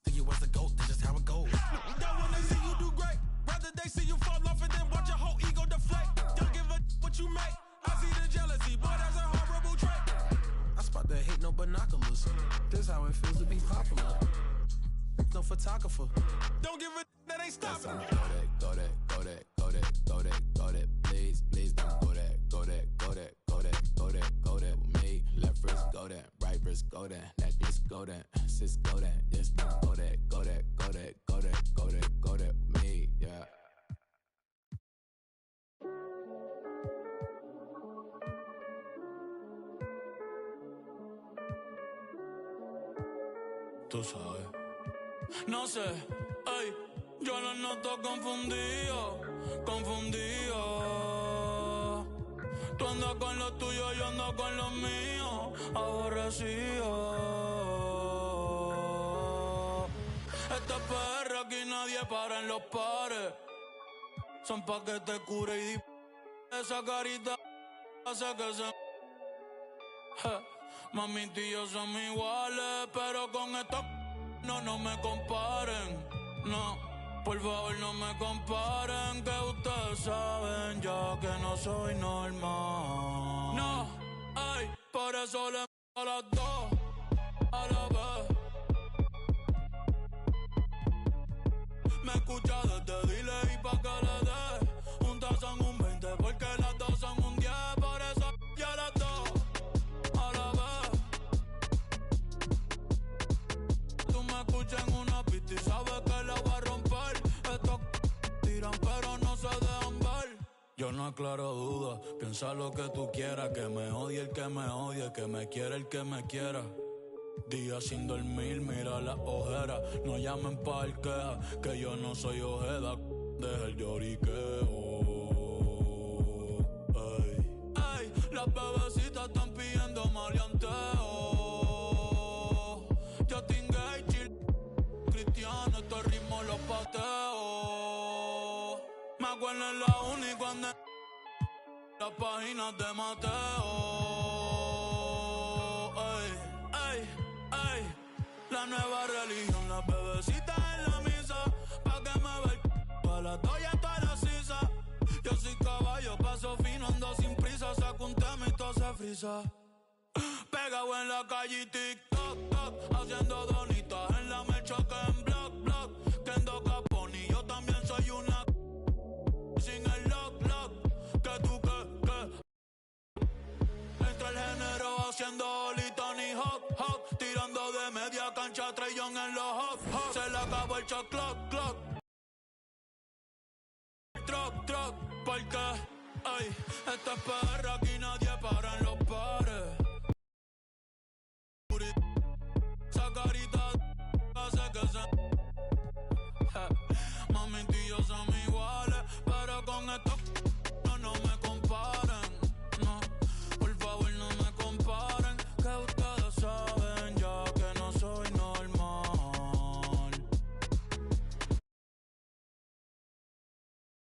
Speaker 21: Think you was the GOAT, that's just how it goes.
Speaker 17: Don't wanna see you do great. Rather they see you fall off and then watch your whole ego deflate. Don't give a what you make. I see the jealousy, boy, that's a horrible trait.
Speaker 21: I spot the hate, no binoculars. This how it feels to be popular. No photographer.
Speaker 17: Don't give a that ain't stopping.
Speaker 18: Kodak, Kodak, Kodak, Kodak, Kodak, Kodak. Please, please don't Kodak, Kodak, Kodak, Kodak, Kodak, Kodak with me. Left wrist Kodak, right wrist Kodak, necklace Kodak, sis Kodak, this Kodak, Kodak, Kodak, Kodak, Kodak, Kodak with me, yeah.
Speaker 17: Tú sabes. No sé, ey, yo lo noto confundido, confundido. Tú andas con lo tuyo, yo ando con lo mío, aborrecido. Esta perra aquí nadie para en los pares. Son pa' que te cure y esa carita hace que se... Mami, tú y yo somos iguales, pero con esto no me comparen. No, por favor no me comparen, que ustedes saben ya que no soy normal. No. eso le a las dos a la vez. Me escucha desde delay pa' que le dé un tazón, un 20, porque las dos son un 10. Por eso ya las dos a la vez. Tú me escuchas en una pista y sabes que la va a romper. Estos tiran pero no se dejan ver. Yo no aclaro dudas, piensa lo que tú quieras. Que me odie el que me odie, que me quiera el que me quiera. Días sin dormir, mira las ojeras. No llamen pa'l queja, que yo no soy ojeda. Deja el lloriqueo. Ey, ey, las bebecitas están pidiendo maleanteo. Justin Gay, chill, Cristiano, estos ritmos los pateo. Me acuerdo en la uni cuando las páginas de Mateo. Ey, la nueva religión, las bebecitas en la misa, pa' que me ve pa' la toalla, toda la sisa. Yo soy caballo, paso fino, ando sin prisa, saco un tema y todo se frisa. Pegado en la calle y TikTok, haciendo donitas en la mecha que en block, que en Caponi, yo también soy una sin el lock, que tú que entre el género haciendo Oli, Tony Hawk, tirando de media cancha, Trey Young en los hawk, se le acabó el shot clock, truck, porque, ey, esta es PR, aquí nadie para en los pares.